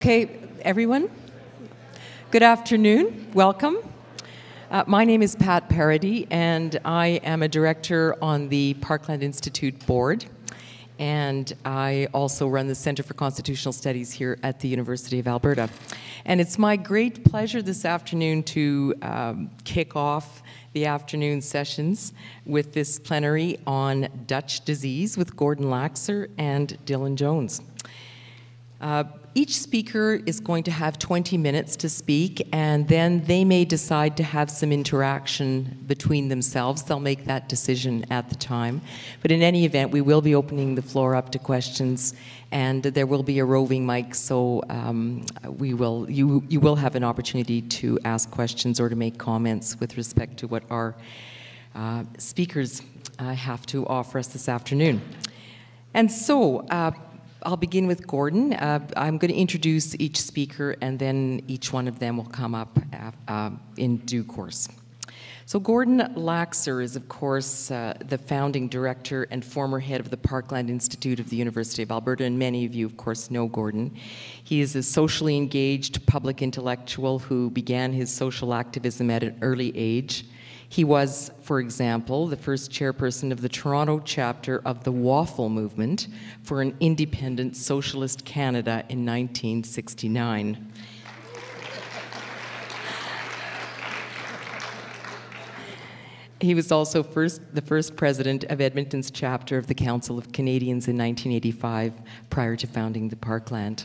Okay, everyone, good afternoon, welcome. My name is Pat Parody, and I am a director on the Parkland Institute board, and I also run the Center for Constitutional Studies here at the University of Alberta. And it's my great pleasure this afternoon to kick off the afternoon sessions with this plenary on Dutch disease with Gordon Laxer and Dylan Jones. Each speaker is going to have 20 minutes to speak, and then they may decide to have some interaction between themselves. They'll make that decision at the time. But in any event, we will be opening the floor up to questions, and there will be a roving mic, so you will have an opportunity to ask questions or to make comments with respect to what our speakers have to offer us this afternoon. And so, I'll begin with Gordon. I'm going to introduce each speaker, and then each one of them will come up in due course. So Gordon Laxer is, of course, the founding director and former head of the Parkland Institute of the University of Alberta, and many of you, of course, know Gordon. He is a socially engaged public intellectual who began his social activism at an early age. He was, for example, the first chairperson of the Toronto chapter of the Waffle Movement for an independent socialist Canada in 1969. He was also the first president of Edmonton's chapter of the Council of Canadians in 1985, prior to founding the Parkland.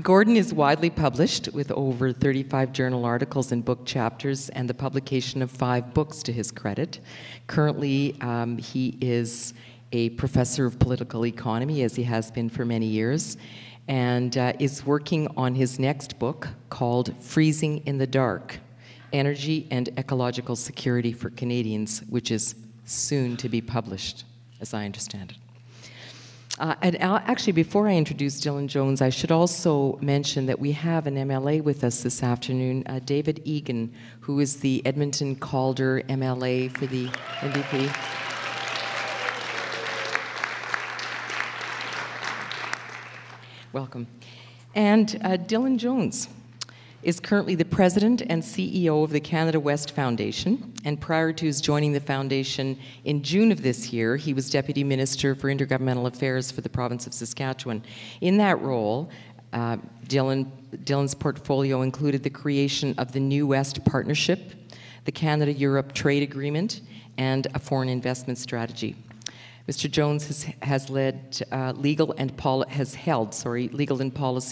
Gordon is widely published with over 35 journal articles and book chapters and the publication of 5 books to his credit. Currently, he is a professor of political economy, as he has been for many years, and is working on his next book called Freezing in the Dark: Energy and Ecological Security for Canadians, which is soon to be published, as I understand it. And actually, before I introduce Dylan Jones, I should also mention that we have an MLA with us this afternoon, David Egan, who is the Edmonton Calder MLA for the NDP. Welcome. And Dylan Jones is currently the president and CEO of the Canada West Foundation, and prior to his joining the foundation in June of this year, he was Deputy Minister for Intergovernmental Affairs for the province of Saskatchewan. In that role, Dylan's portfolio included the creation of the New West Partnership, the Canada-Europe Trade Agreement, and a foreign investment strategy. Mr. Jones has held legal and policy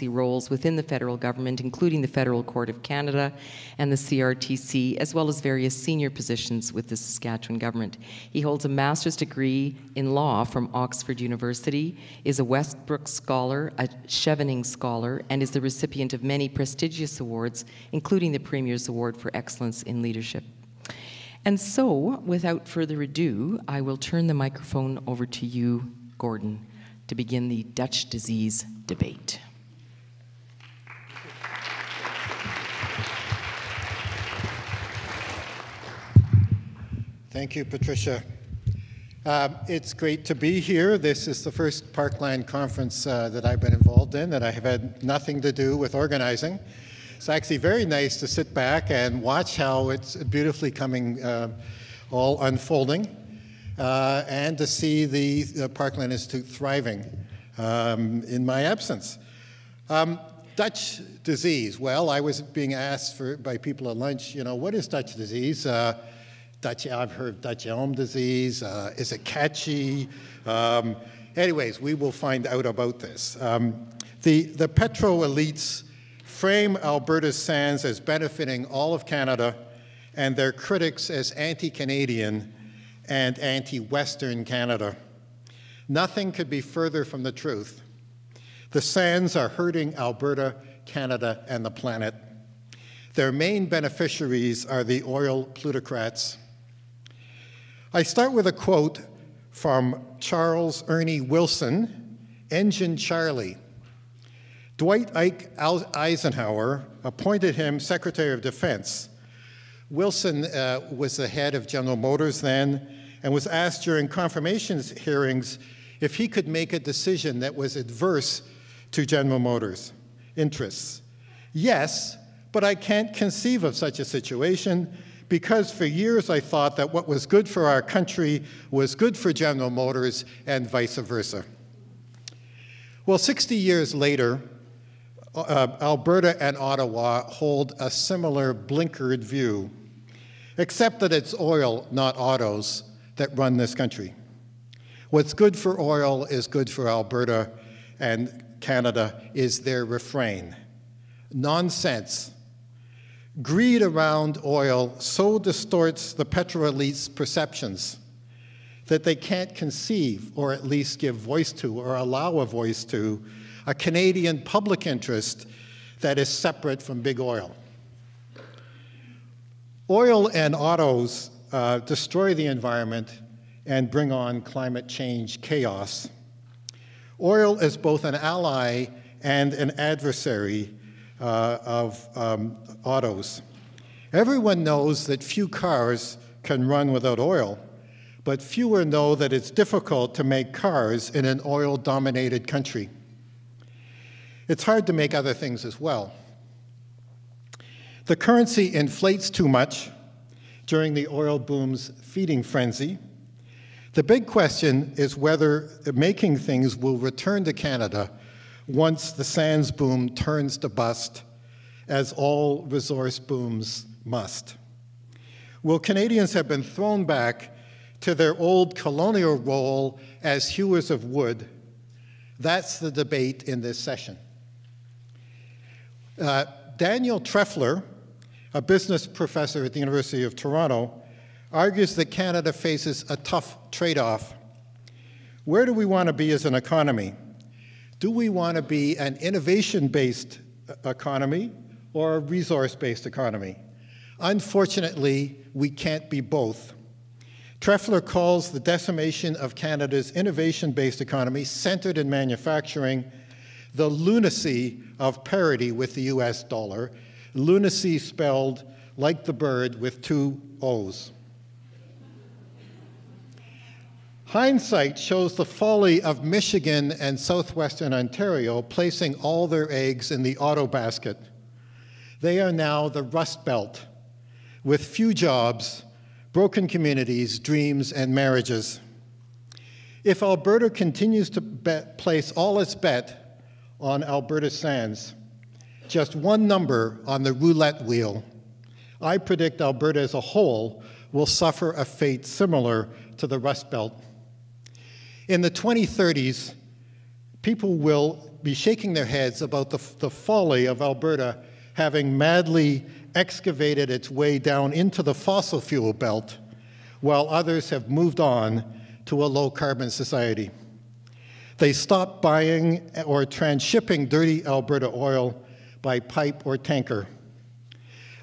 roles within the federal government, including the Federal Court of Canada and the CRTC, as well as various senior positions with the Saskatchewan government. He holds a master's degree in law from Oxford University, is a Westbrook Scholar, a Chevening Scholar, and is the recipient of many prestigious awards, including the Premier's Award for Excellence in Leadership. And so, without further ado, I will turn the microphone over to you, Gordon, to begin the Dutch disease debate. Thank you, Patricia. It's great to be here. This is the first Parkland conference that I've been involved in that I have had nothing to do with organizing. It's actually very nice to sit back and watch how it's beautifully coming, all unfolding, and to see the Parkland Institute thriving in my absence. Dutch disease. Well, I was being asked by people at lunch, you know, what is Dutch disease? I've heard Dutch elm disease. Is it catchy? Anyways, we will find out about this. The Petro elites frame Alberta's sands as benefiting all of Canada and their critics as anti-Canadian and anti-Western Canada. Nothing could be further from the truth. The sands are hurting Alberta, Canada, and the planet. Their main beneficiaries are the oil plutocrats. I start with a quote from Charles Ernie Wilson, Engine Charlie. Dwight Eisenhower appointed him Secretary of Defense. Wilson was the head of General Motors then and was asked during confirmation hearings if he could make a decision that was adverse to General Motors' interests. Yes, but I can't conceive of such a situation because for years I thought that what was good for our country was good for General Motors and vice versa. Well, 60 years later, Alberta and Ottawa hold a similar blinkered view, except that it's oil, not autos, that run this country. What's good for oil is good for Alberta and Canada is their refrain. Nonsense. Greed around oil so distorts the petro elite's perceptions that they can't conceive, or at least give voice to, or allow a voice to, a Canadian public interest that is separate from big oil. Oil and autos destroy the environment and bring on climate change chaos. Oil is both an ally and an adversary of autos. Everyone knows that few cars can run without oil, but fewer know that it's difficult to make cars in an oil-dominated country. It's hard to make other things as well. The currency inflates too much during the oil boom's feeding frenzy. The big question is whether making things will return to Canada once the sands boom turns to bust, as all resource booms must. Will Canadians have been thrown back to their old colonial role as hewers of wood? That's the debate in this session. Daniel Treffler, a business professor at the University of Toronto, argues that Canada faces a tough trade-off. Where do we want to be as an economy? Do we want to be an innovation-based economy or a resource-based economy? Unfortunately, we can't be both. Treffler calls the decimation of Canada's innovation-based economy, centered in manufacturing, the lunacy of parity with the US dollar, lunacy spelled like the bird with two O's. Hindsight shows the folly of Michigan and southwestern Ontario placing all their eggs in the auto basket. They are now the Rust Belt, with few jobs, broken communities, dreams, and marriages. If Alberta continues to place all its bet on Alberta sands, just one number on the roulette wheel, I predict Alberta as a whole will suffer a fate similar to the Rust Belt. In the 2030s, people will be shaking their heads about the folly of Alberta having madly excavated its way down into the fossil fuel belt, while others have moved on to a low-carbon society. They stopped buying or transshipping dirty Alberta oil by pipe or tanker.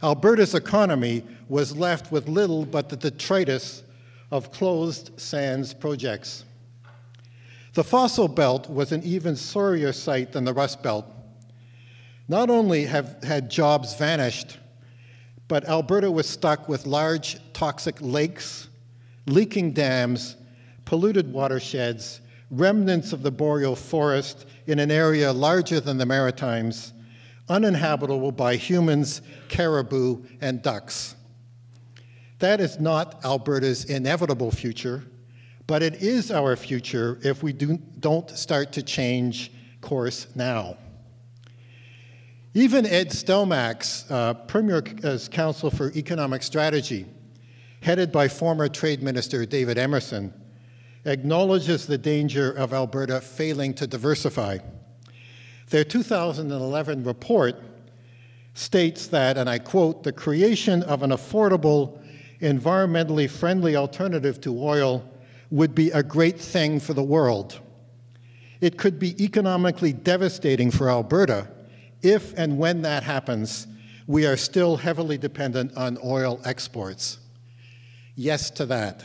Alberta's economy was left with little but the detritus of closed sands projects. The fossil belt was an even sorrier sight than the Rust Belt. Not only had jobs vanished, but Alberta was stuck with large toxic lakes, leaking dams, polluted watersheds, remnants of the boreal forest in an area larger than the Maritimes, uninhabitable by humans, caribou, and ducks. That is not Alberta's inevitable future, but it is our future if we don't start to change course now. Even Ed Stelmach's Premier's Council for Economic Strategy, headed by former Trade Minister David Emerson, acknowledges the danger of Alberta failing to diversify. Their 2011 report states that, and I quote, "The creation of an affordable, environmentally friendly alternative to oil would be a great thing for the world. It could be economically devastating for Alberta if and when that happens, we are still heavily dependent on oil exports." Yes to that.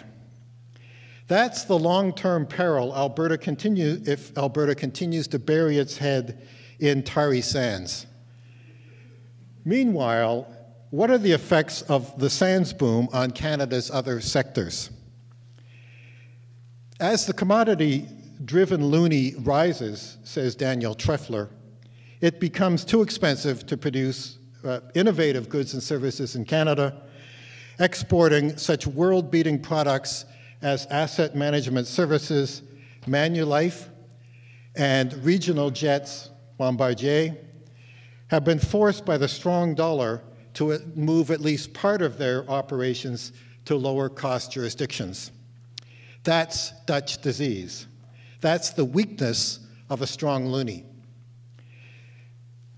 That's the long-term peril if Alberta continues to bury its head in tarry sands. Meanwhile, what are the effects of the sands boom on Canada's other sectors? As the commodity driven loonie rises, says Daniel Treffler, it becomes too expensive to produce innovative goods and services in Canada, exporting such world-beating products as asset management services, Manulife, and regional jets, Bombardier, have been forced by the strong dollar to move at least part of their operations to lower-cost jurisdictions. That's Dutch disease. That's the weakness of a strong loonie.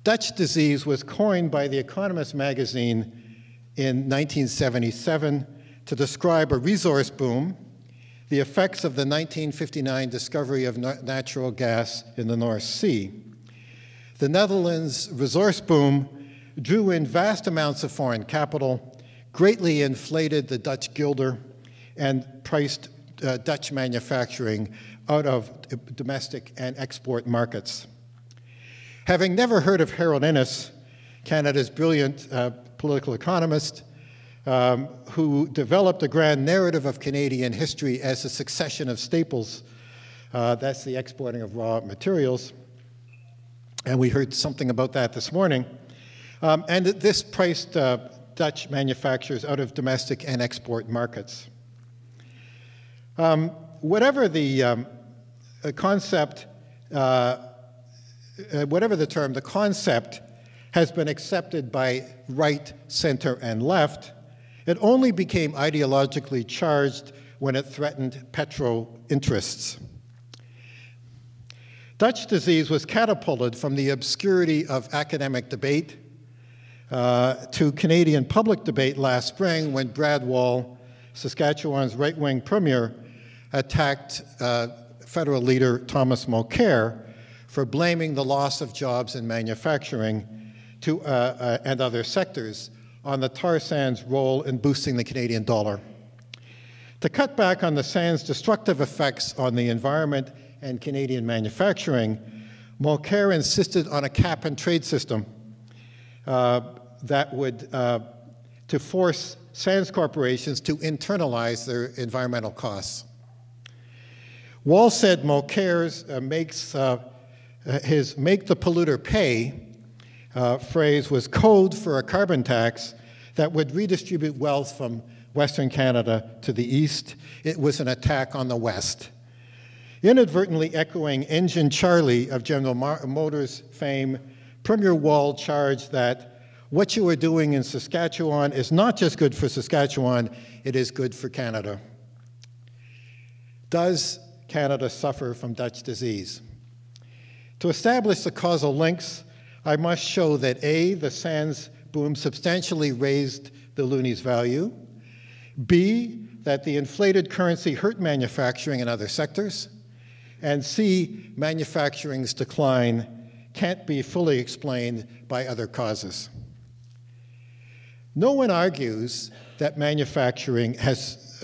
Dutch disease was coined by the Economist magazine in 1977 to describe a resource boom, the effects of the 1959 discovery of natural gas in the North Sea. The Netherlands' resource boom drew in vast amounts of foreign capital, greatly inflated the Dutch guilder, and priced Dutch manufacturing out of domestic and export markets. Having never heard of Harold Innis, Canada's brilliant political economist, who developed a grand narrative of Canadian history as a succession of staples, that's the exporting of raw materials, and we heard something about that this morning, and this priced Dutch manufacturers out of domestic and export markets. Whatever the concept, whatever the term, the concept has been accepted by right, center, and left. It only became ideologically charged when it threatened Petro interests. Dutch disease was catapulted from the obscurity of academic debate to Canadian public debate last spring when Brad Wall, Saskatchewan's right-wing premier, attacked federal leader Thomas Mulcair for blaming the loss of jobs in manufacturing and other sectors on the tar sands' role in boosting the Canadian dollar. To cut back on the sands' destructive effects on the environment and Canadian manufacturing, Mulcair insisted on a cap-and-trade system that would to force sands corporations to internalize their environmental costs. Wall said Mulcair's his "make the polluter pay" phrase was code for a carbon tax that would redistribute wealth from Western Canada to the east. It was an attack on the West. Inadvertently echoing Engine Charlie of General Motors fame, Premier Wall charged that what you are doing in Saskatchewan is not just good for Saskatchewan, it is good for Canada. Does Canada suffer from Dutch disease? To establish the causal links, I must show that A, the sands boom substantially raised the loonie's value, B, that the inflated currency hurt manufacturing in other sectors, and C, manufacturing's decline can't be fully explained by other causes. No one argues that manufacturing has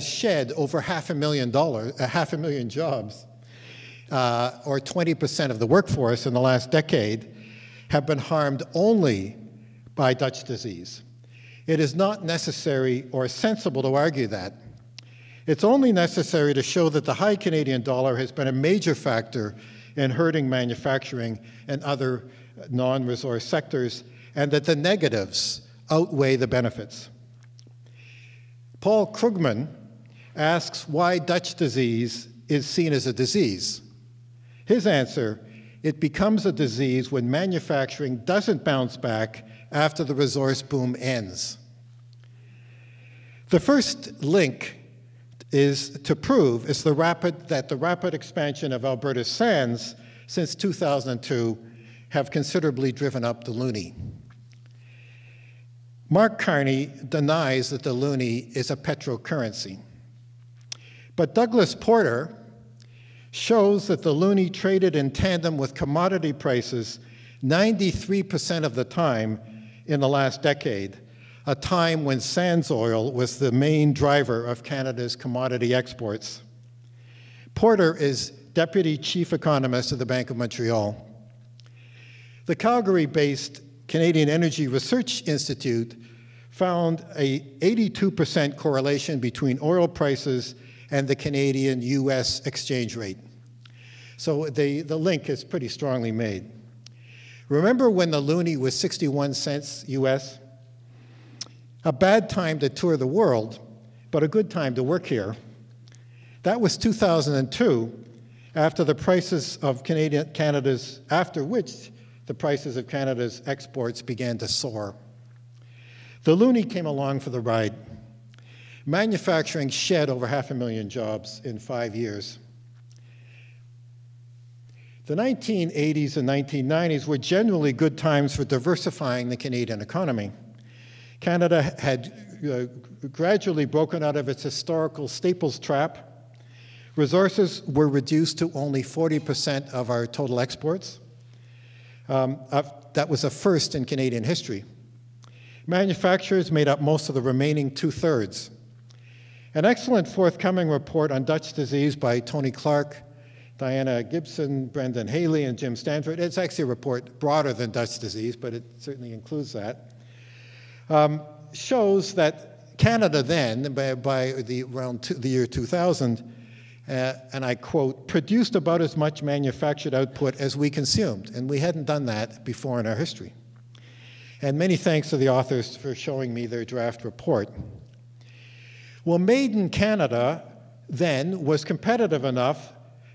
shed over $500,000 jobs, or 20% of the workforce in the last decade, have been harmed only by Dutch disease. It is not necessary or sensible to argue that. It's only necessary to show that the high Canadian dollar has been a major factor in hurting manufacturing and other non-resource sectors, and that the negatives outweigh the benefits. Paul Krugman asks why Dutch disease is seen as a disease. His answer: it becomes a disease when manufacturing doesn't bounce back after the resource boom ends. The first link is to prove that the rapid expansion of Alberta's sands since 2002 have considerably driven up the loonie. Mark Carney denies that the loonie is a petrocurrency. But Douglas Porter shows that the loonie traded in tandem with commodity prices 93% of the time in the last decade, a time when sands oil was the main driver of Canada's commodity exports. Porter is Deputy Chief Economist of the Bank of Montreal. The Calgary-based Canadian Energy Research Institute found an 82% correlation between oil prices and the Canadian-US exchange rate. So the link is pretty strongly made. Remember when the loonie was 61 cents US? A bad time to tour the world, but a good time to work here. That was 2002, after which the prices of Canada's exports began to soar. The loonie came along for the ride. Manufacturing shed over 500,000 jobs in 5 years. The 1980s and 1990s were generally good times for diversifying the Canadian economy. Canada had gradually broken out of its historical staples trap. Resources were reduced to only 40% of our total exports. That was a first in Canadian history. Manufacturers made up most of the remaining 2/3. An excellent forthcoming report on Dutch disease by Tony Clark, Diana Gibson, Brendan Haley, and Jim Stanford. It's actually a report broader than Dutch disease, but it certainly includes that. Shows that Canada then, around the year 2000, and I quote, produced about as much manufactured output as we consumed. And we hadn't done that before in our history. And many thanks to the authors for showing me their draft report. Well, made in Canada then was competitive enough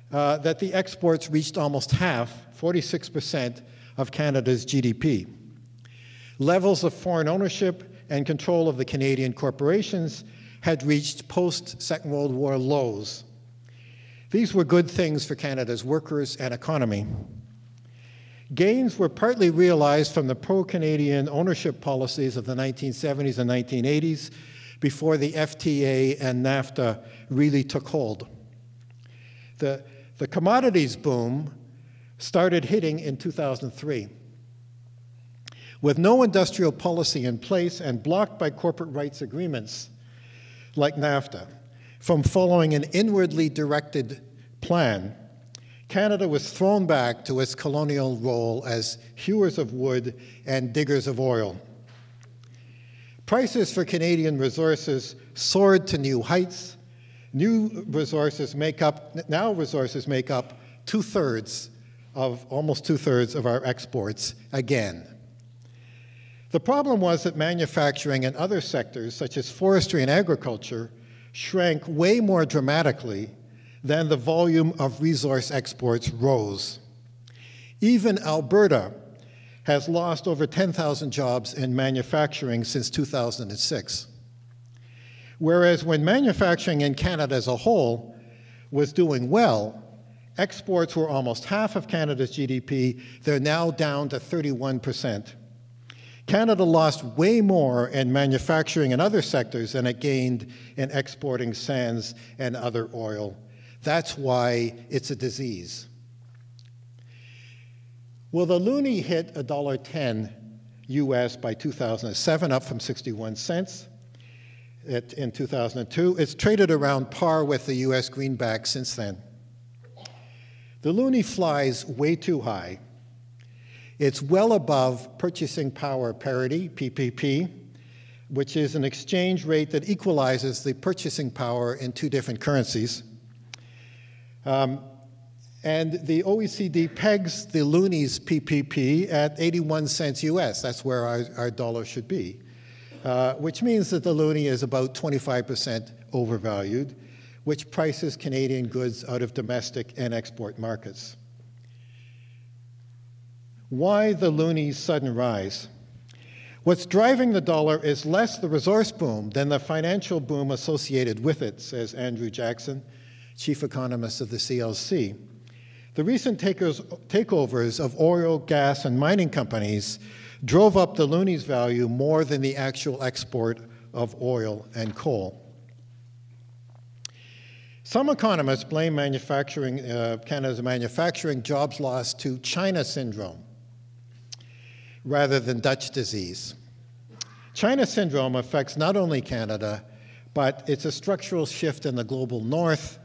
that the exports reached almost half, 46% of Canada's GDP. Levels of foreign ownership and control of the Canadian corporations had reached post-Second World War lows. These were good things for Canada's workers and economy. Gains were partly realized from the pro-Canadian ownership policies of the 1970s and 1980s before the FTA and NAFTA really took hold. The commodities boom started hitting in 2003. With no industrial policy in place and blocked by corporate rights agreements like NAFTA from following an inwardly directed plan, Canada was thrown back to its colonial role as hewers of wood and diggers of oil. Prices for Canadian resources soared to new heights. Now resources make up almost two-thirds of our exports again. The problem was that manufacturing and other sectors, such as forestry and agriculture, shrank way more dramatically than the volume of resource exports rose. Even Alberta has lost over 10,000 jobs in manufacturing since 2006. Whereas when manufacturing in Canada as a whole was doing well, exports were almost half of Canada's GDP. They're now down to 31%. Canada lost way more in manufacturing and other sectors than it gained in exporting sands and other oil. That's why it's a disease. Well, the loonie hit $1.10 US by 2007, up from 61 cents in 2002. It's traded around par with the US greenback since then. The loonie flies way too high. It's well above purchasing power parity, PPP, which is an exchange rate that equalizes the purchasing power in two different currencies. And the OECD pegs the loonie's PPP at 81 cents US. That's where our dollar should be, which means that the loonie is about 25% overvalued, which prices Canadian goods out of domestic and export markets. Why the loonie's sudden rise? What's driving the dollar is less the resource boom than the financial boom associated with it, says Andrew Jackson, chief economist of the CLC. The recent takeovers of oil, gas, and mining companies drove up the loonie's value more than the actual export of oil and coal. Some economists blame Canada's manufacturing jobs lost to China syndrome rather than Dutch disease. China syndrome affects not only Canada, but it's a structural shift in the global north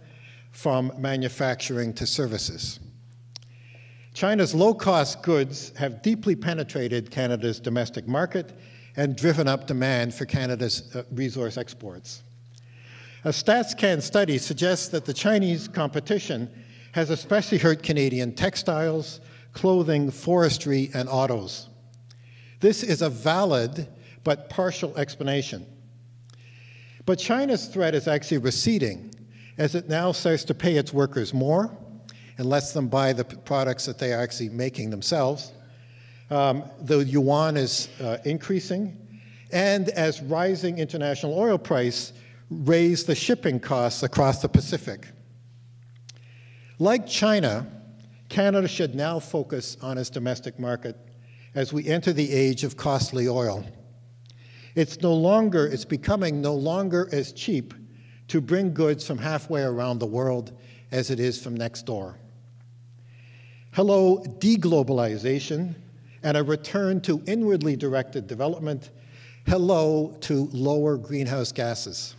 from manufacturing to services. China's low-cost goods have deeply penetrated Canada's domestic market and driven up demand for Canada's resource exports. A StatsCan study suggests that the Chinese competition has especially hurt Canadian textiles, clothing, forestry, and autos. This is a valid but partial explanation. But China's threat is actually receding as it now starts to pay its workers more and lets them buy the products that they are actually making themselves. The yuan is increasing, and as rising international oil price raise the shipping costs across the Pacific. Like China, Canada should now focus on its domestic market as we enter the age of costly oil. It's becoming no longer as cheap to bring goods from halfway around the world as it is from next door. Hello, deglobalization and a return to inwardly directed development. Hello to lower greenhouse gases.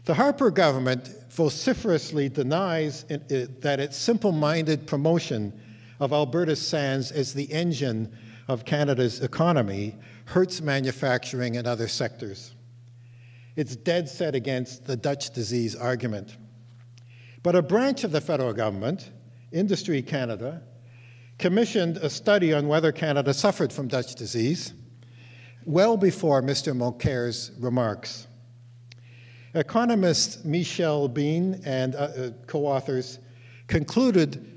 The Harper government vociferously denies that its simple-minded promotion of Alberta's sands as the engine of Canada's economy hurts manufacturing and other sectors. It's dead set against the Dutch disease argument. But a branch of the federal government, Industry Canada, commissioned a study on whether Canada suffered from Dutch disease well before Mr. Mulcair's remarks. Economist Michel Bean and co-authors concluded,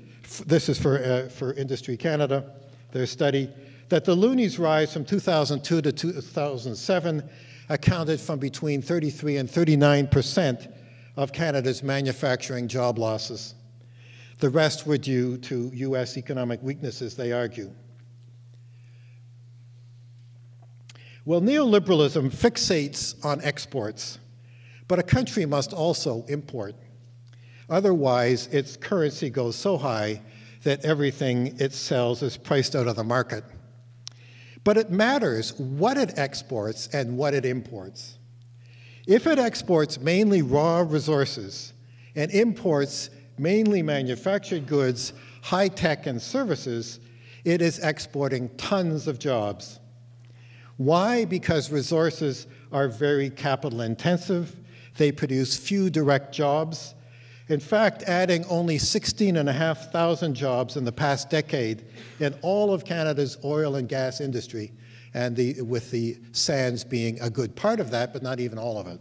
this is for Industry Canada, their study, that the loonies rise from 2002 to 2007 accounted for between 33 and 39% of Canada's manufacturing job losses. The rest were due to US economic weaknesses, they argue. Well, neoliberalism fixates on exports, but a country must also import. Otherwise, its currency goes so high that everything it sells is priced out of the market. But it matters what it exports and what it imports. If it exports mainly raw resources and imports mainly manufactured goods, high tech, and services, it is exporting tons of jobs. Why? Because resources are very capital intensive. They produce few direct jobs. In fact, adding only 16,500 jobs in the past decade in all of Canada's oil and gas industry, and with the sands being a good part of that, but not even all of it.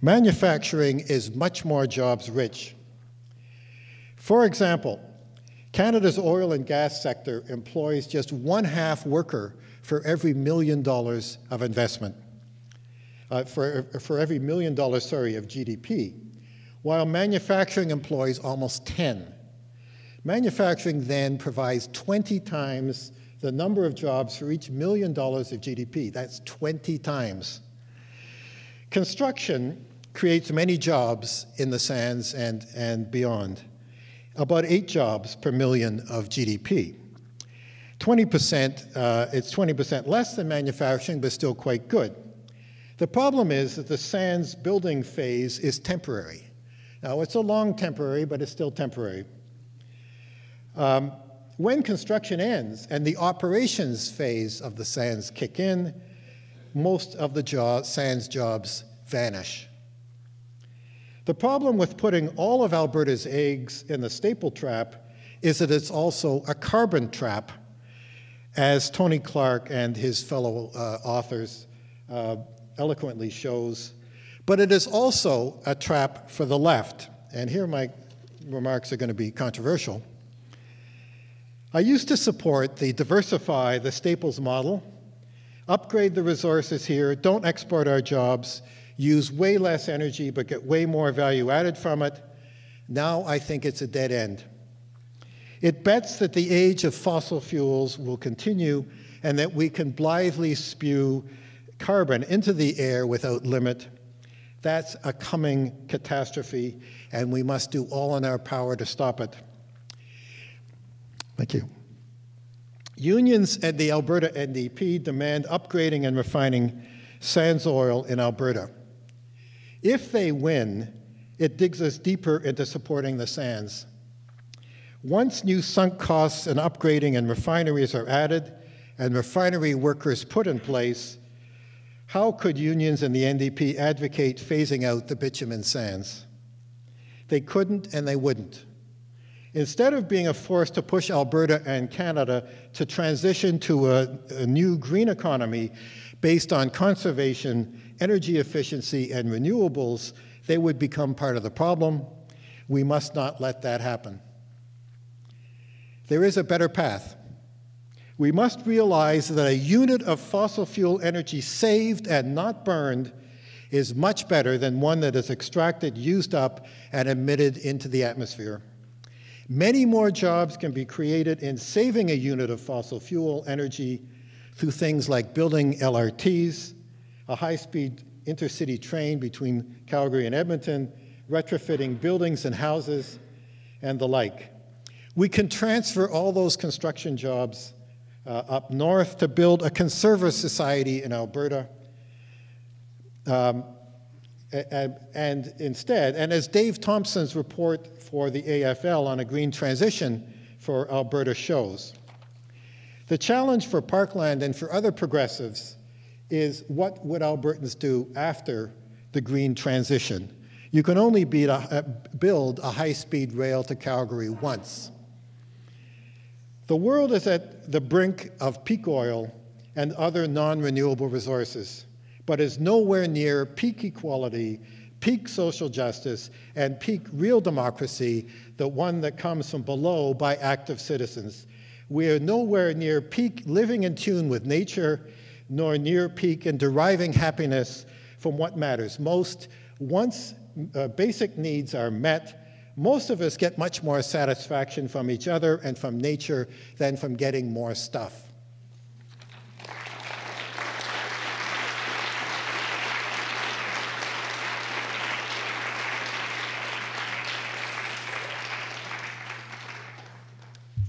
Manufacturing is much more jobs rich. For example, Canada's oil and gas sector employs just 1/2 worker for every $1 million of investment, for every $1 million, of GDP, while manufacturing employs almost 10. Manufacturing then provides 20 times the number of jobs for each $1 million of GDP. That's 20 times. Construction creates many jobs in the sands and beyond, about 8 jobs per million of GDP. 20%, it's 20% less than manufacturing, but still quite good. The problem is that the sands building phase is temporary. Now, it's a long temporary, but it's still temporary. When construction ends and the operations phase of the sands kick in, most of the sands jobs vanish. The problem with putting all of Alberta's eggs in the staple trap is that it's also a carbon trap, as Tony Clark and his fellow authors eloquently shows. But it is also a trap for the left. And here my remarks are going to be controversial. I used to support the diversify the staples model, upgrade the resources here, don't export our jobs, use way less energy but get way more value added from it. Now I think it's a dead end. It bets that the age of fossil fuels will continue and that we can blithely spew carbon into the air without limit. That's a coming catastrophe, and we must do all in our power to stop it. Thank you. Unions and the Alberta NDP demand upgrading and refining sands oil in Alberta. If they win, it digs us deeper into supporting the sands. Once new sunk costs and upgrading and refineries are added and refinery workers put in place, how could unions and the NDP advocate phasing out the bitumen sands? They couldn't and they wouldn't. Instead of being a force to push Alberta and Canada to transition to a new green economy based on conservation, energy efficiency, and renewables, they would become part of the problem. We must not let that happen. There is a better path. We must realize that a unit of fossil fuel energy saved and not burned is much better than one that is extracted, used up, and emitted into the atmosphere. Many more jobs can be created in saving a unit of fossil fuel energy through things like building LRTs, a high-speed intercity train between Calgary and Edmonton, retrofitting buildings and houses, and the like. We can transfer all those construction jobs up north to build a conservative society in Alberta. And instead, and as Dave Thompson's report for the AFL on a green transition for Alberta shows, the challenge for Parkland and for other progressives is what would Albertans do after the green transition? You can only build a high-speed rail to Calgary once. The world is at the brink of peak oil and other non-renewable resources, but is nowhere near peak equality, peak social justice, and peak real democracy, the one that comes from below by active citizens. We are nowhere near peak living in tune with nature, nor near peak in deriving happiness from what matters most. Once basic needs are met, most of us get much more satisfaction from each other and from nature than from getting more stuff.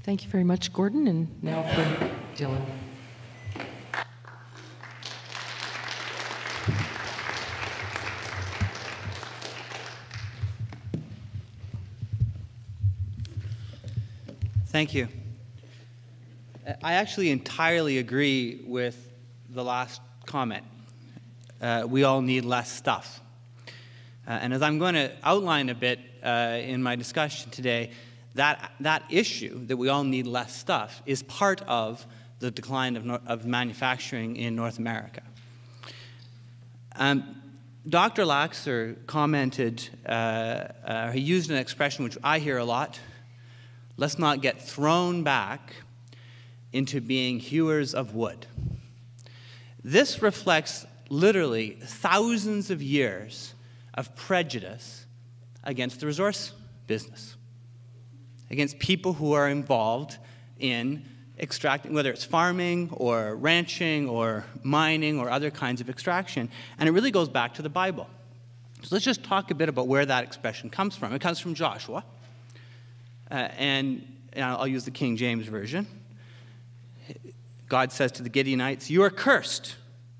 Thank you very much, Gordon. And now for Dylan. Thank you. I actually entirely agree with the last comment. We all need less stuff. And as I'm going to outline a bit in my discussion today, that issue, that we all need less stuff, is part of the decline of manufacturing in North America. Dr. Laxer commented, he used an expression which I hear a lot: let's not get thrown back into being hewers of wood. This reflects literally thousands of years of prejudice against the resource business, against people who are involved in extracting, whether it's farming or ranching or mining or other kinds of extraction. And it really goes back to the Bible. So let's just talk a bit about where that expression comes from. It comes from Joshua. And I'll use the King James Version. God says to the Gideonites, "You are cursed,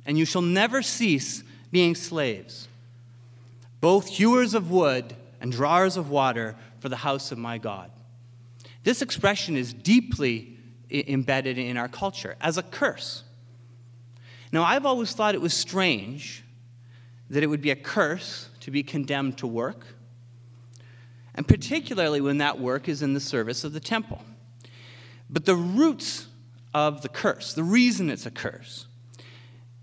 and you shall never cease being slaves, both hewers of wood and drawers of water for the house of my God." This expression is deeply embedded in our culture as a curse. Now, I've always thought it was strange that it would be a curse to be condemned to work, and particularly when that work is in the service of the temple. But the roots of the curse, the reason it's a curse,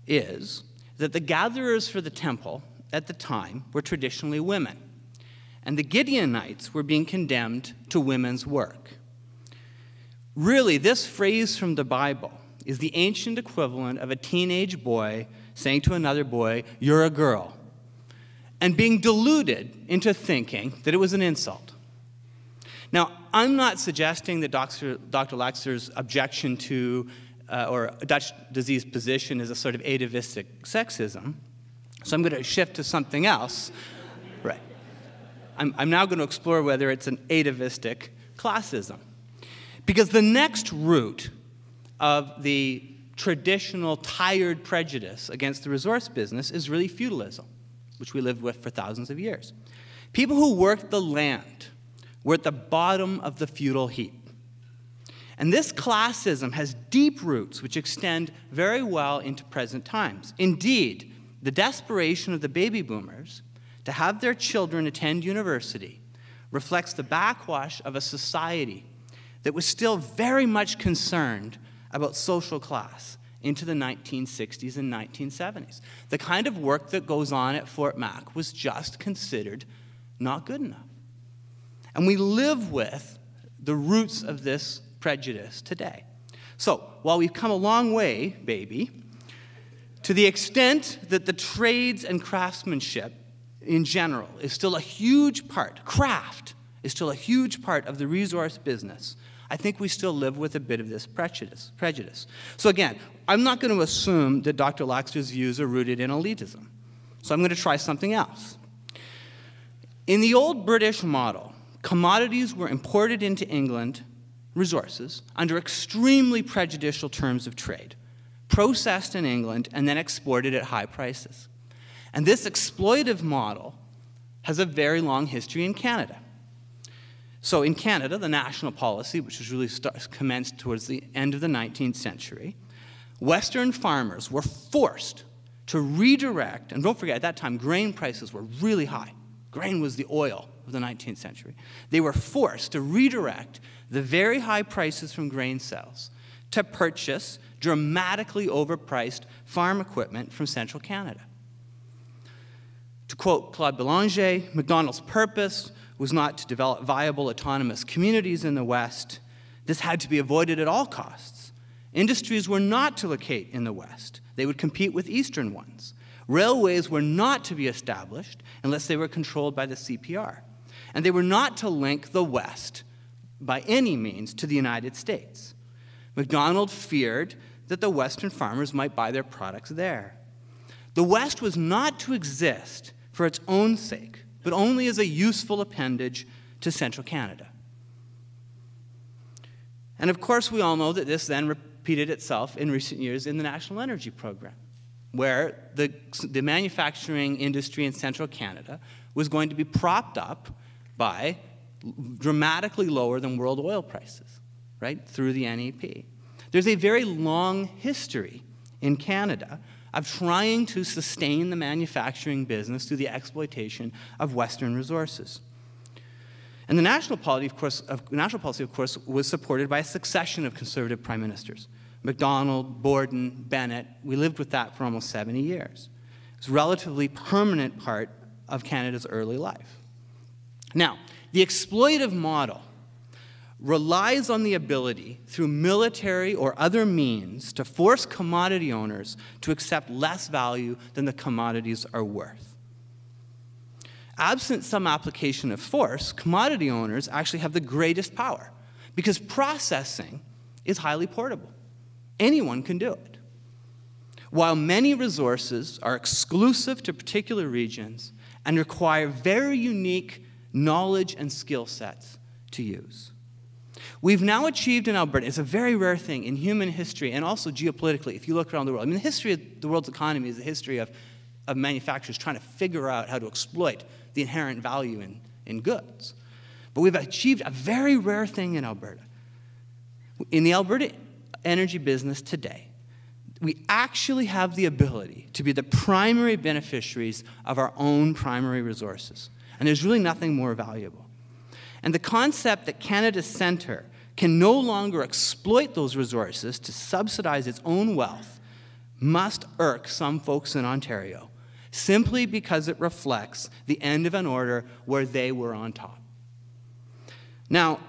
is that the gatherers for the temple at the time were traditionally women, and the Gideonites were being condemned to women's work. Really, this phrase from the Bible is the ancient equivalent of a teenage boy saying to another boy, "You're a girl," and being deluded into thinking that it was an insult. Now, I'm not suggesting that Dr. Laxer's objection to, or Dutch disease position is a sort of atavistic sexism, so I'm going to shift to something else. Right. I'm now going to explore whether it's an atavistic classism. Because the next root of the traditional tired prejudice against the resource business is really feudalism, which we lived with for thousands of years. People who worked the land were at the bottom of the feudal heap. And this classism has deep roots which extend very well into present times. Indeed, the desperation of the baby boomers to have their children attend university reflects the backwash of a society that was still very much concerned about social class into the 1960s and 1970s. The kind of work that goes on at Fort Mac was just considered not good enough. And we live with the roots of this prejudice today. So, while we've come a long way, baby, to the extent that the trades and craftsmanship in general is still a huge part, craft is still a huge part of the resource business, I think we still live with a bit of this prejudice. So again, I'm not going to assume that Dr. Laxer's views are rooted in elitism. So I'm going to try something else. In the old British model, commodities were imported into England, resources, under extremely prejudicial terms of trade, processed in England, and then exported at high prices. And this exploitive model has a very long history in Canada. So in Canada, the national policy, which was really commenced towards the end of the 19th century, Western farmers were forced to redirect, and don't forget, at that time, grain prices were really high. Grain was the oil of the 19th century. They were forced to redirect the very high prices from grain sales to purchase dramatically overpriced farm equipment from central Canada. To quote Claude Belanger, McDonald's purpose was not to develop viable autonomous communities in the West. This had to be avoided at all costs. Industries were not to locate in the West. They would compete with Eastern ones. Railways were not to be established unless they were controlled by the CPR. And they were not to link the West by any means to the United States. McDonald feared that the Western farmers might buy their products there. The West was not to exist for its own sake, but only as a useful appendage to central Canada. And of course, we all know that this then repeated itself in recent years in the National Energy Program, where the manufacturing industry in central Canada was going to be propped up by dramatically lower than world oil prices, right, through the NEP. There's a very long history in Canada of trying to sustain the manufacturing business through the exploitation of Western resources. And the national policy, of course, was supported by a succession of conservative prime ministers. Macdonald, Borden, Bennett, we lived with that for almost 70 years. It was a relatively permanent part of Canada's early life. Now, the exploitive model relies on the ability, through military or other means, to force commodity owners to accept less value than the commodities are worth. Absent some application of force, commodity owners actually have the greatest power because processing is highly portable. Anyone can do it. While many resources are exclusive to particular regions and require very unique knowledge and skill sets to use. We've now achieved in Alberta, it's a very rare thing in human history and also geopolitically, if you look around the world. I mean, the history of the world's economy is the history of manufacturers trying to figure out how to exploit the inherent value in goods. But we've achieved a very rare thing in Alberta. In the Alberta energy business today, we actually have the ability to be the primary beneficiaries of our own primary resources. And there's really nothing more valuable. And the concept that Canada's centre can no longer exploit those resources to subsidize its own wealth must irk some folks in Ontario, simply because it reflects the end of an order where they were on top. Now,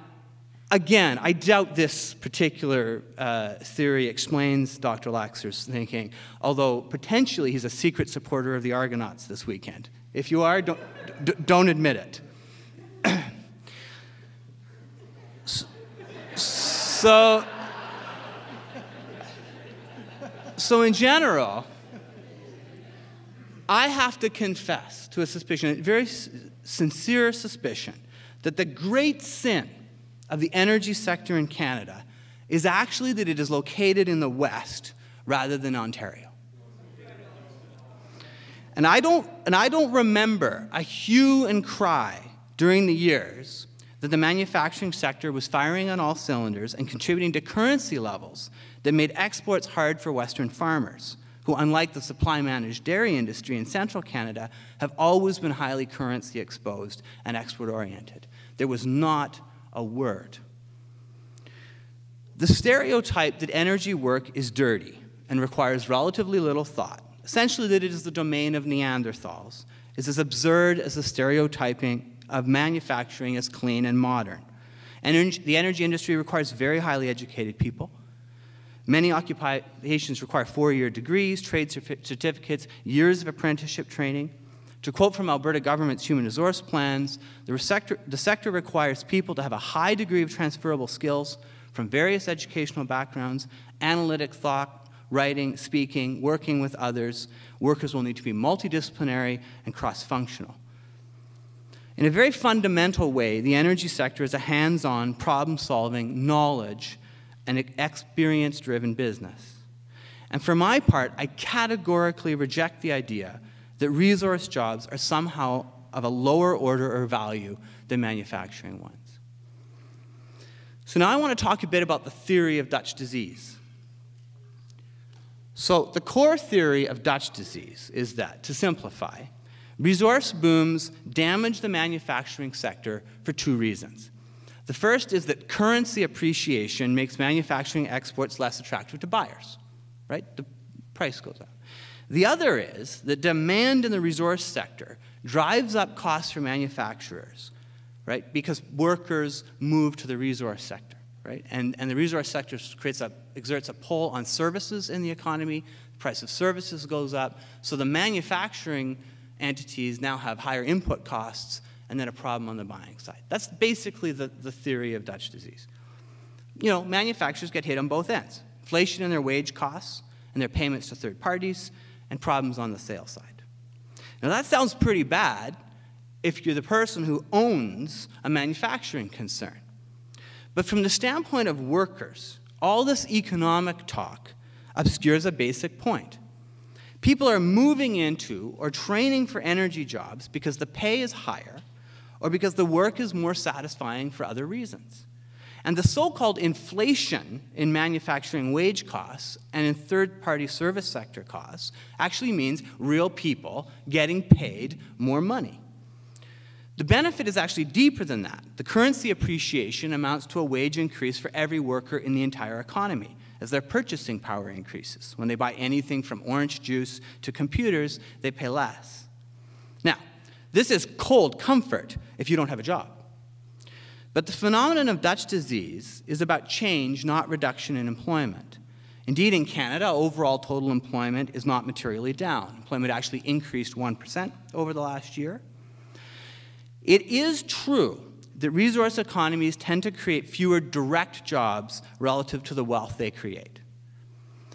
again, I doubt this particular theory explains Dr. Laxer's thinking, although potentially he's a secret supporter of the Argonauts this weekend. If you are, don't admit it. So in general, I have to confess to a suspicion, a very sincere suspicion, that the great sin of the energy sector in Canada is actually that it is located in the West rather than Ontario. And I don't remember a hue and cry during the years that the manufacturing sector was firing on all cylinders and contributing to currency levels that made exports hard for Western farmers, who, unlike the supply-managed dairy industry in central Canada, have always been highly currency exposed and export-oriented. There was not a word. The stereotype that energy work is dirty and requires relatively little thought, essentially that it is the domain of Neanderthals, is as absurd as the stereotyping of manufacturing as clean and modern. The energy industry requires very highly educated people. Many occupations require 4-year degrees, trade certificates, years of apprenticeship training. To quote from Alberta government's human resource plans, the sector requires people to have a high degree of transferable skills from various educational backgrounds, analytic thought, writing, speaking, working with others. Workers will need to be multidisciplinary and cross-functional. In a very fundamental way, the energy sector is a hands-on, problem-solving, knowledge, and experience-driven business. And for my part, I categorically reject the idea that resource jobs are somehow of a lower order or value than manufacturing ones. So now I want to talk a bit about the theory of Dutch disease. So the core theory of Dutch disease is that, to simplify, resource booms damage the manufacturing sector for 2 reasons. The first is that currency appreciation makes manufacturing exports less attractive to buyers, right? The price goes up. The other is that demand in the resource sector drives up costs for manufacturers, right? Because workers move to the resource sector, right? And the resource sector exerts a pull on services in the economy. The price of services goes up. So the manufacturing entities now have higher input costs and then a problem on the buying side. That's basically the theory of Dutch disease. You know, manufacturers get hit on both ends. Inflation in their wage costs and their payments to third parties, and problems on the sales side. Now that sounds pretty bad if you're the person who owns a manufacturing concern. But from the standpoint of workers, all this economic talk obscures a basic point. People are moving into or training for energy jobs because the pay is higher or because the work is more satisfying for other reasons. And the so-called inflation in manufacturing wage costs and in third-party service sector costs actually means real people getting paid more money. The benefit is actually deeper than that. The currency appreciation amounts to a wage increase for every worker in the entire economy, as their purchasing power increases. When they buy anything from orange juice to computers, they pay less. Now, this is cold comfort if you don't have a job. But the phenomenon of Dutch disease is about change, not reduction in employment. Indeed, in Canada, overall total employment is not materially down. Employment actually increased 1% over the last year. It is true that resource economies tend to create fewer direct jobs relative to the wealth they create.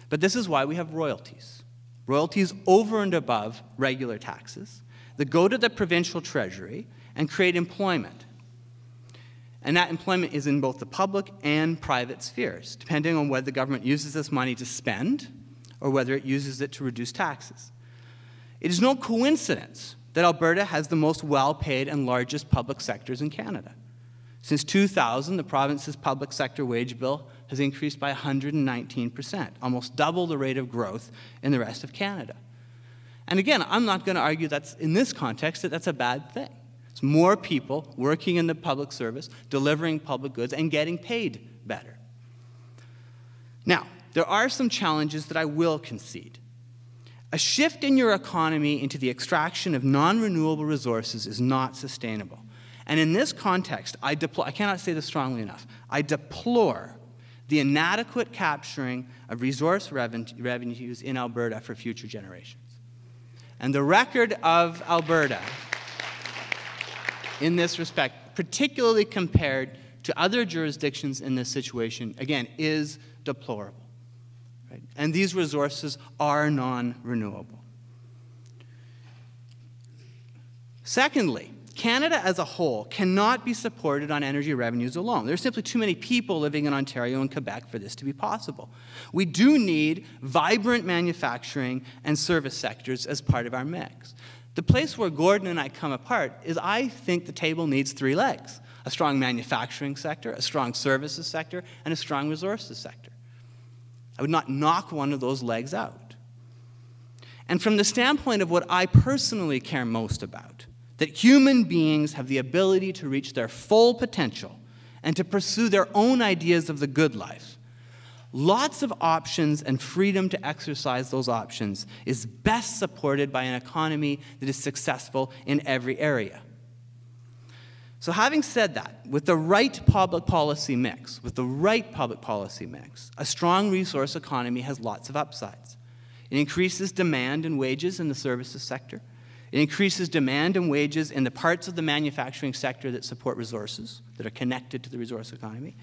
But this is why we have royalties. Royalties over and above regular taxes that go to the provincial treasury and create employment. And that employment is in both the public and private spheres, depending on whether the government uses this money to spend or whether it uses it to reduce taxes. It is no coincidence that Alberta has the most well-paid and largest public sectors in Canada. Since 2000, the province's public sector wage bill has increased by 119%, almost double the rate of growth in the rest of Canada. And again, I'm not going to argue that's, in this context, that that's a bad thing. It's more people working in the public service, delivering public goods, and getting paid better. Now, there are some challenges that I will concede. A shift in your economy into the extraction of non-renewable resources is not sustainable. And in this context, I cannot say this strongly enough, I deplore the inadequate capturing of resource revenues in Alberta for future generations. And the record of Alberta in this respect, particularly compared to other jurisdictions in this situation, again, is deplorable. Right? And these resources are non-renewable. Secondly, Canada as a whole cannot be supported on energy revenues alone. There are simply too many people living in Ontario and Quebec for this to be possible. We do need vibrant manufacturing and service sectors as part of our mix. The place where Gordon and I come apart is I think the table needs 3 legs: a strong manufacturing sector, a strong services sector, and a strong resources sector. I would not knock one of those legs out. And from the standpoint of what I personally care most about, that human beings have the ability to reach their full potential and to pursue their own ideas of the good life, lots of options and freedom to exercise those options is best supported by an economy that is successful in every area. So having said that, with the right public policy mix, a strong resource economy has lots of upsides. It increases demand and wages in the services sector. It increases demand and wages in the parts of the manufacturing sector that support resources, that are connected to the resource economy.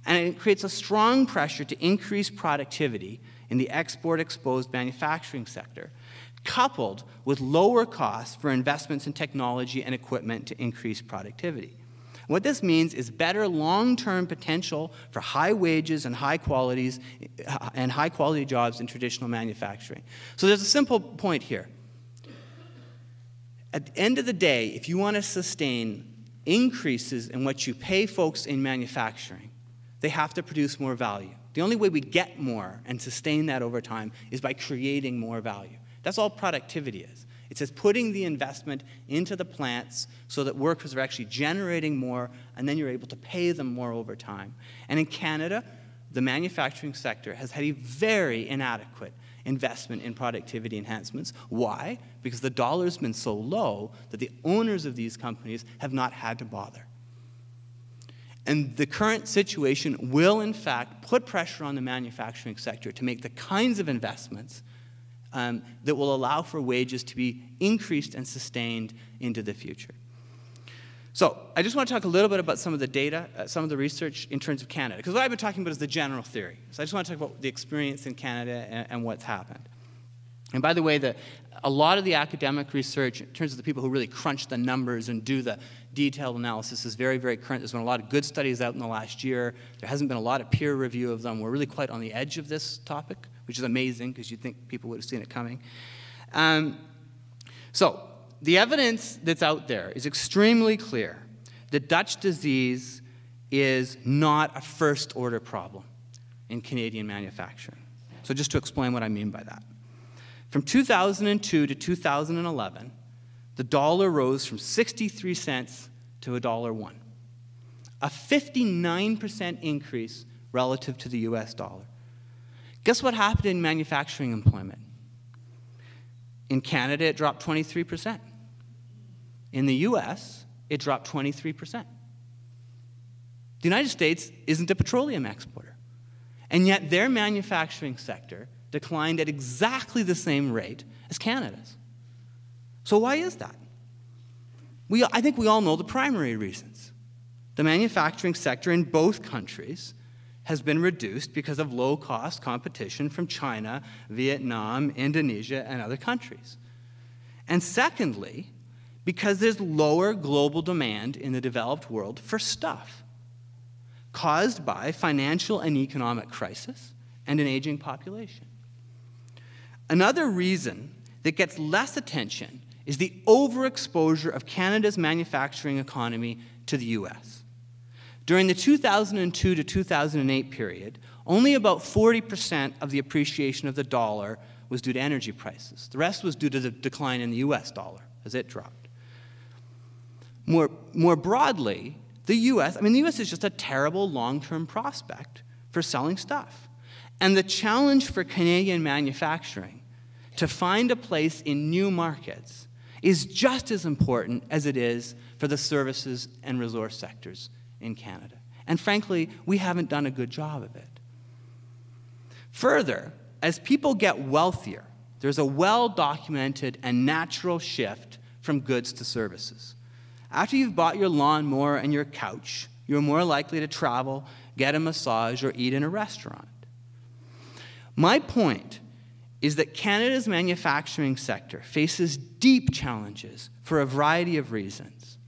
And it creates a strong pressure to increase productivity in the export-exposed manufacturing sector, coupled with lower costs for investments in technology and equipment to increase productivity. What this means is better long-term potential for high wages and high-quality jobs in traditional manufacturing. So there's a simple point here. At the end of the day, if you want to sustain increases in what you pay folks in manufacturing, they have to produce more value. The only way we get more and sustain that over time is by creating more value. That's all productivity is. It says putting the investment into the plants so that workers are actually generating more, and then you're able to pay them more over time. And in Canada, the manufacturing sector has had a very inadequate investment in productivity enhancements. Why? Because the dollar's been so low that the owners of these companies have not had to bother. And the current situation will, in fact, put pressure on the manufacturing sector to make the kinds of investments that will allow for wages to be increased and sustained into the future. So I just want to talk a little bit about some of the data, some of the research in terms of Canada, because what I've been talking about is the general theory. So I just want to talk about the experience in Canada and what's happened. And by the way, a lot of the academic research, in terms of the people who really crunch the numbers and do the detailed analysis, is very, very current. There's been a lot of good studies out in the last year. There hasn't been a lot of peer review of them. We're really quite on the edge of this topic, which is amazing because you'd think people would have seen it coming. So the evidence that's out there is extremely clear that Dutch disease is not a first-order problem in Canadian manufacturing. So just to explain what I mean by that. From 2002 to 2011, the dollar rose from 63 cents to $1.01, a 59% increase relative to the US dollar. Guess what happened in manufacturing employment? In Canada, it dropped 23%. In the US, it dropped 23%. The United States isn't a petroleum exporter, and yet their manufacturing sector declined at exactly the same rate as Canada's. So why is that? I think we all know the primary reasons. The manufacturing sector in both countries has been reduced because of low-cost competition from China, Vietnam, Indonesia, and other countries. And secondly, because there's lower global demand in the developed world for stuff, caused by financial and economic crisis and an aging population. Another reason that gets less attention is the overexposure of Canada's manufacturing economy to the US. During the 2002 to 2008 period, only about 40% of the appreciation of the dollar was due to energy prices. The rest was due to the decline in the US dollar as it dropped. More broadly, the US is just a terrible long-term prospect for selling stuff. And the challenge for Canadian manufacturing to find a place in new markets is just as important as it is for the services and resource sectors in Canada. And frankly, we haven't done a good job of it. Further, as people get wealthier, there's a well-documented and natural shift from goods to services. After you've bought your lawnmower and your couch, you're more likely to travel, get a massage, or eat in a restaurant. My point is that Canada's manufacturing sector faces deep challenges for a variety of reasons.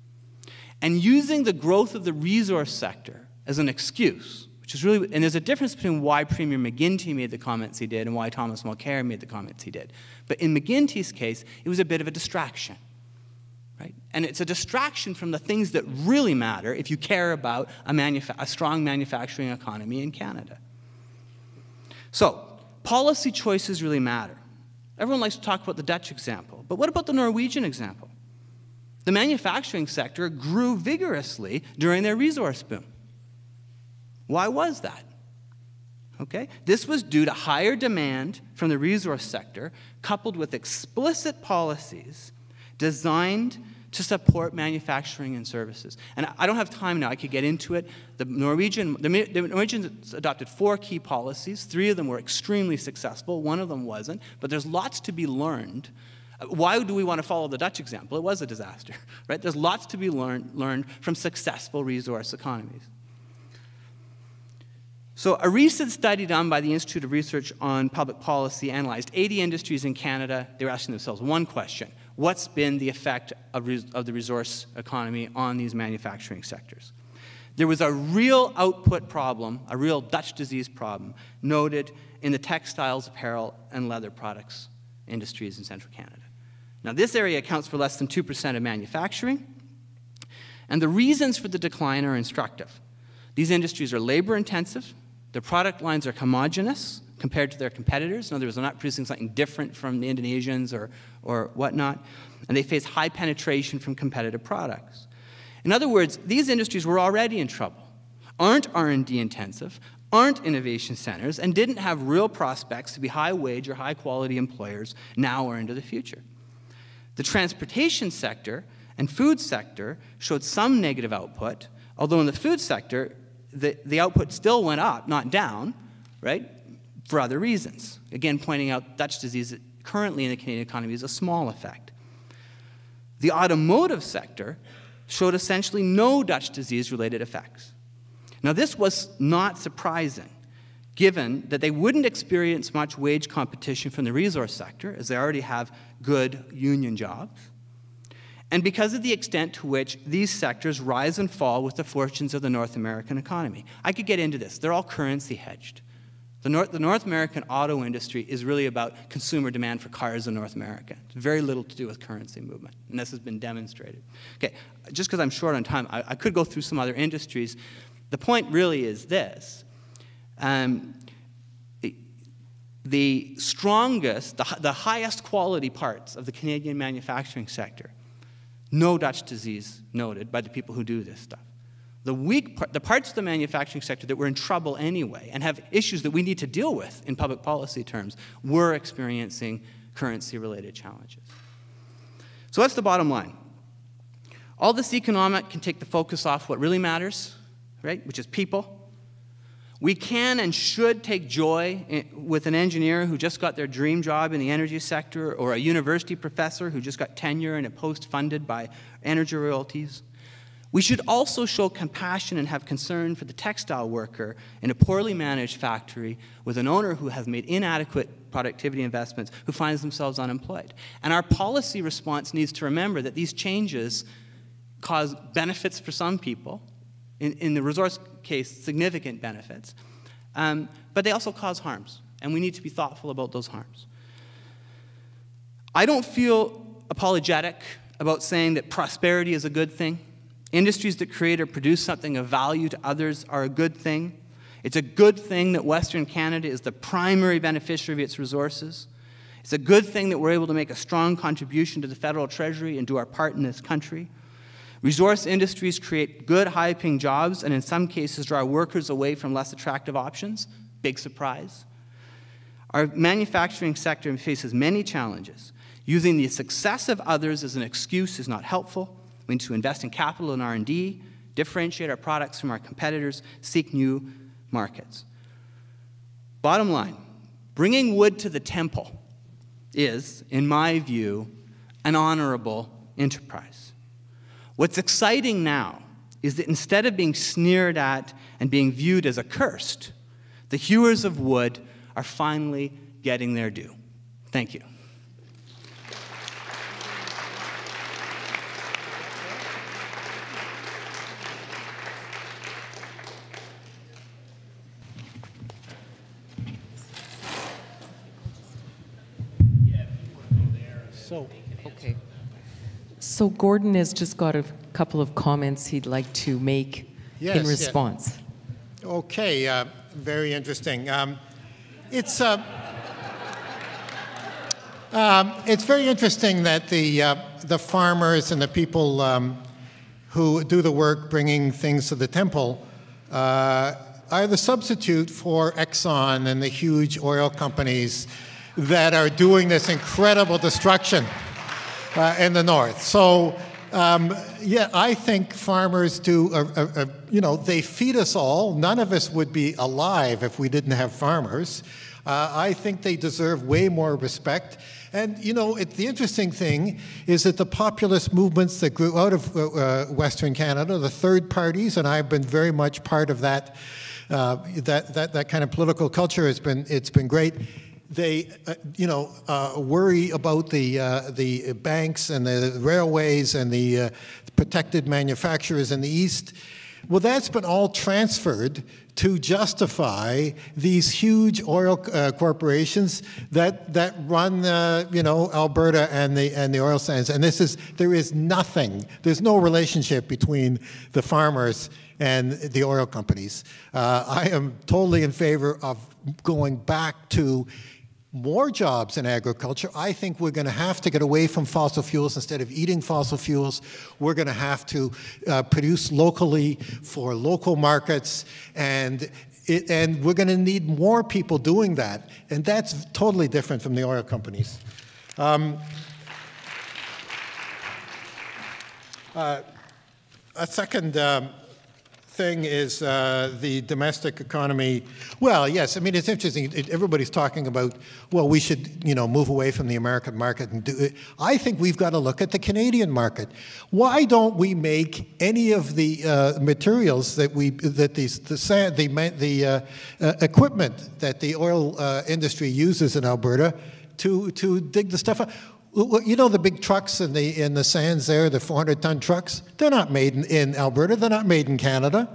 And using the growth of the resource sector as an excuse, which is really, and there's a difference between why Premier McGuinty made the comments he did and why Thomas Mulcair made the comments he did. But in McGuinty's case, it was a bit of a distraction. Right? And it's a distraction from the things that really matter if you care about a strong manufacturing economy in Canada. So, policy choices really matter. Everyone likes to talk about the Dutch example, but what about the Norwegian example? The manufacturing sector grew vigorously during their resource boom. Why was that? Okay? This was due to higher demand from the resource sector, coupled with explicit policies designed to support manufacturing and services. And I don't have time now. I could get into it. The Norwegians adopted 4 key policies. 3 of them were extremely successful. 1 of them wasn't. But there's lots to be learned. Why do we want to follow the Dutch example? It was a disaster, right? There's lots to be learned from successful resource economies. So a recent study done by the Institute of Research on Public Policy analyzed 80 industries in Canada. They were asking themselves one question: what's been the effect of the resource economy on these manufacturing sectors? There was a real output problem, a real Dutch disease problem, noted in the textiles, apparel, and leather products industries in central Canada. Now, this area accounts for less than 2% of manufacturing, and the reasons for the decline are instructive. These industries are labor-intensive, their product lines are homogeneous compared to their competitors. In other words, they're not producing something different from the Indonesians or whatnot, and they face high penetration from competitive products. In other words, these industries were already in trouble, aren't R&D intensive, aren't innovation centers, and didn't have real prospects to be high-wage or high-quality employers now or into the future. The transportation sector and food sector showed some negative output, although in the food sector, the output still went up, not down, right, for other reasons. Again, pointing out Dutch disease currently in the Canadian economy is a small effect. The automotive sector showed essentially no Dutch disease-related effects. Now, this was not surprising, given that they wouldn't experience much wage competition from the resource sector, as they already have good union jobs, and because of the extent to which these sectors rise and fall with the fortunes of the North American economy. I could get into this. They're all currency hedged. The North American auto industry is really about consumer demand for cars in North America. It's very little to do with currency movement, and this has been demonstrated. Okay, just because I'm short on time, I could go through some other industries. The point really is this. The strongest, the highest quality parts of the Canadian manufacturing sector, no Dutch disease noted by the people who do this stuff. The parts of the manufacturing sector that were in trouble anyway and have issues that we need to deal with in public policy terms were experiencing currency-related challenges. So what's the bottom line? All this economic can take the focus off what really matters, right, which is people. We can and should take joy with an engineer who just got their dream job in the energy sector, or a university professor who just got tenure in a post funded by energy royalties. We should also show compassion and have concern for the textile worker in a poorly managed factory with an owner who has made inadequate productivity investments, who finds themselves unemployed. And our policy response needs to remember that these changes cause benefits for some people, in the resource case, significant benefits, but they also cause harms, and we need to be thoughtful about those harms. I don't feel apologetic about saying that prosperity is a good thing. Industries that create or produce something of value to others are a good thing. It's a good thing that Western Canada is the primary beneficiary of its resources. It's a good thing that we're able to make a strong contribution to the federal treasury and do our part in this country. Resource industries create good, high-paying jobs and in some cases draw workers away from less attractive options. Big surprise. Our manufacturing sector faces many challenges. Using the success of others as an excuse is not helpful. We need to invest in capital and R&D, differentiate our products from our competitors, seek new markets. Bottom line, bringing wood to the temple is, in my view, an honorable enterprise. What's exciting now is that instead of being sneered at and being viewed as accursed, the hewers of wood are finally getting their due. Thank you. Okay. So Gordon has just got a couple of comments he'd like to make in response. Yeah. Okay, very interesting. It's It's very interesting that the farmers and the people who do the work bringing things to the temple are the substitute for Exxon and the huge oil companies that are doing this incredible destruction in the north. So, yeah, I think farmers do, you know, they feed us all. None of us would be alive if we didn't have farmers. I think they deserve way more respect. And, you know, the interesting thing is that the populist movements that grew out of Western Canada, the third parties, and I've been very much part of that, that kind of political culture, it's been great. They, you know, worry about the banks and the railways and the protected manufacturers in the East. Well, that's been all transferred to justify these huge oil corporations that run, you know, Alberta and the oil sands. And there is nothing. There's no relationship between the farmers and the oil companies. I am totally in favor of going back to more jobs in agriculture. I think we're going to have to get away from fossil fuels. Instead of eating fossil fuels, we're going to have to produce locally for local markets, and we're going to need more people doing that. And that's totally different from the oil companies. A second thing is the domestic economy. Well, yes, I mean, it's interesting. Everybody's talking about, well, we should, you know, move away from the American market and do it. I think we've got to look at the Canadian market. Why don't we make any of the materials that the equipment that the oil industry uses in Alberta to dig the stuff up? You know the big trucks in the sands there, the 400-ton trucks? They're not made in Alberta. They're not made in Canada.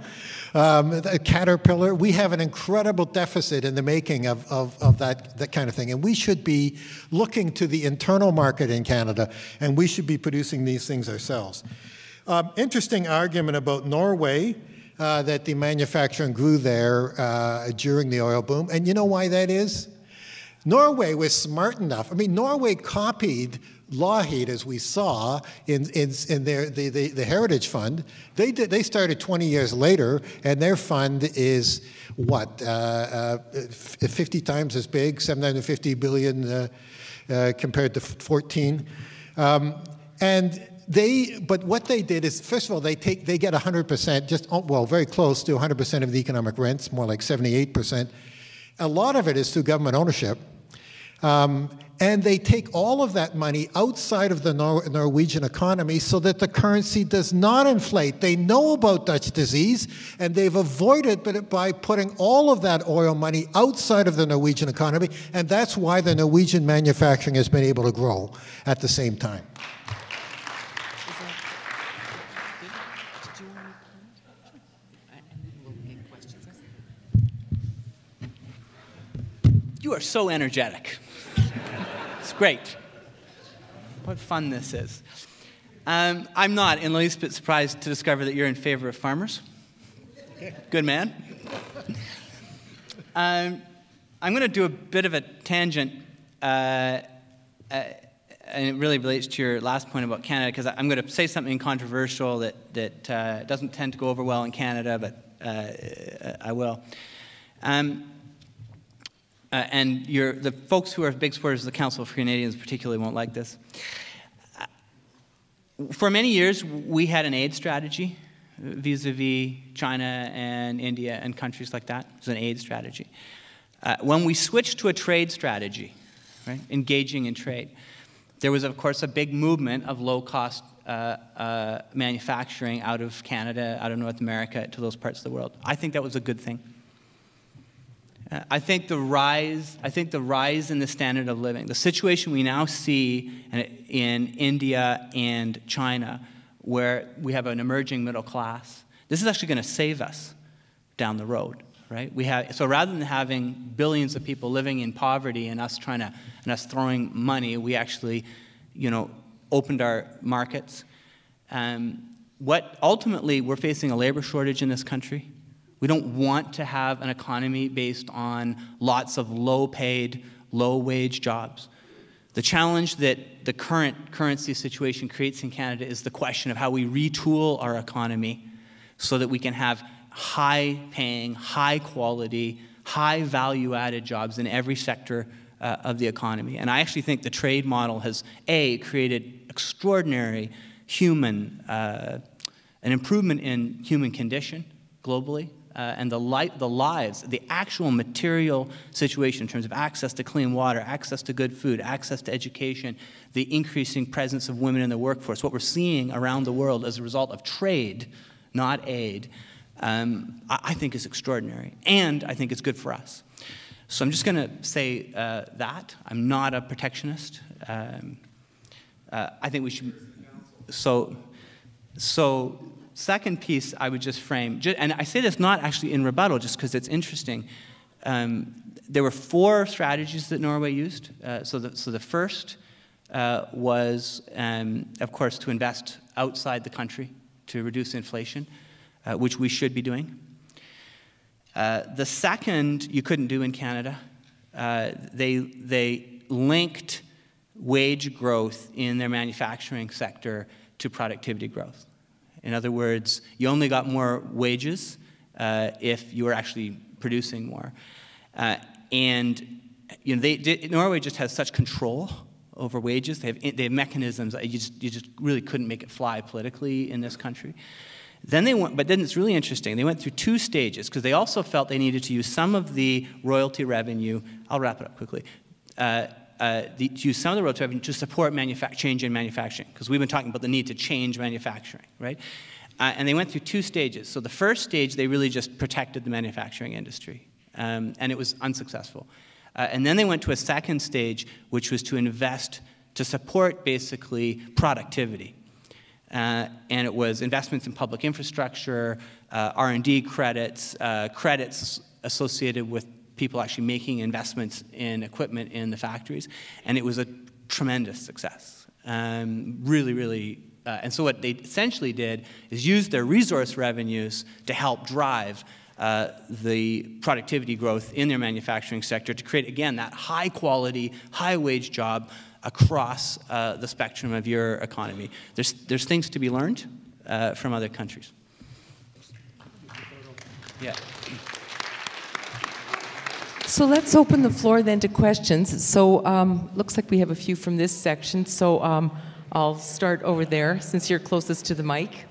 Caterpillar, we have an incredible deficit in the making of that kind of thing. And we should be looking to the internal market in Canada, and we should be producing these things ourselves. Interesting argument about Norway, that the manufacturing grew there during the oil boom. And you know why that is? Norway was smart enough. I mean, Norway copied Lougheed, as we saw in the Heritage Fund. They started 20 years later, and their fund is what, 50 times as big, 750 billion compared to 14. But what they did is, first of all, they get 100%, well, very close to 100% of the economic rents, more like 78%. A lot of it is through government ownership. And they take all of that money outside of the Norwegian economy so that the currency does not inflate. They know about Dutch disease, and they've avoided it by putting all of that oil money outside of the Norwegian economy, and that's why the Norwegian manufacturing has been able to grow at the same time. You are so energetic. It's great. What fun this is. I'm not in the least bit surprised to discover that you're in favor of farmers. Good man. I'm going to do a bit of a tangent, and it really relates to your last point about Canada, because I'm going to say something controversial that doesn't tend to go over well in Canada, but I will. And the folks who are big supporters of the Council for Canadians particularly won't like this. For many years, we had an aid strategy vis-a-vis China and India and countries like that. It was an aid strategy. When we switched to a trade strategy, right, engaging in trade, there was, of course, a big movement of low-cost manufacturing out of Canada, out of North America, to those parts of the world. I think that was a good thing. I think the rise in the standard of living, the situation we now see in India and China, where we have an emerging middle class, this is actually going to save us down the road, right? So rather than having billions of people living in poverty and us throwing money, we actually, you know, opened our markets. What ultimately, we're facing a labor shortage in this country. We don't want to have an economy based on lots of low-paid, low-wage jobs. The challenge that the current currency situation creates in Canada is the question of how we retool our economy so that we can have high-paying, high-quality, high-value-added jobs in every sector of the economy. And I actually think the trade model has, A, created extraordinary an improvement in human condition globally, and the actual material situation in terms of access to clean water, access to good food, access to education, the increasing presence of women in the workforce, what we're seeing around the world as a result of trade, not aid, I think is extraordinary, and I think it's good for us. So I'm just going to say that. I'm not a protectionist. I think we should. So second piece I would just frame, and I say this not actually in rebuttal, just because it's interesting. There were 4 strategies that Norway used. So the first was, of course, to invest outside the country to reduce inflation, which we should be doing. The second you couldn't do in Canada. They linked wage growth in their manufacturing sector to productivity growth. In other words, you only got more wages if you were actually producing more. And you know, Norway just has such control over wages. They have mechanisms that you just really couldn't make it fly politically in this country. Then they went, but then it's really interesting. They went through 2 stages because they also felt they needed to use some of the royalty revenue. I'll wrap it up quickly. To use some of the royalty revenue to support change in manufacturing, because we've been talking about the need to change manufacturing, right? And they went through 2 stages. So the first stage, they really just protected the manufacturing industry, and it was unsuccessful. And then they went to a second stage, which was to invest to support basically productivity. And it was investments in public infrastructure, R&D credits, credits associated with people actually making investments in equipment in the factories. And it was a tremendous success. Really, really. And so what they essentially did is use their resource revenues to help drive the productivity growth in their manufacturing sector to create, again, that high-quality, high-wage job across the spectrum of your economy. There's things to be learned from other countries. Yeah. So let's open the floor then to questions. So looks like we have a few from this section. So I'll start over there since you're closest to the mic.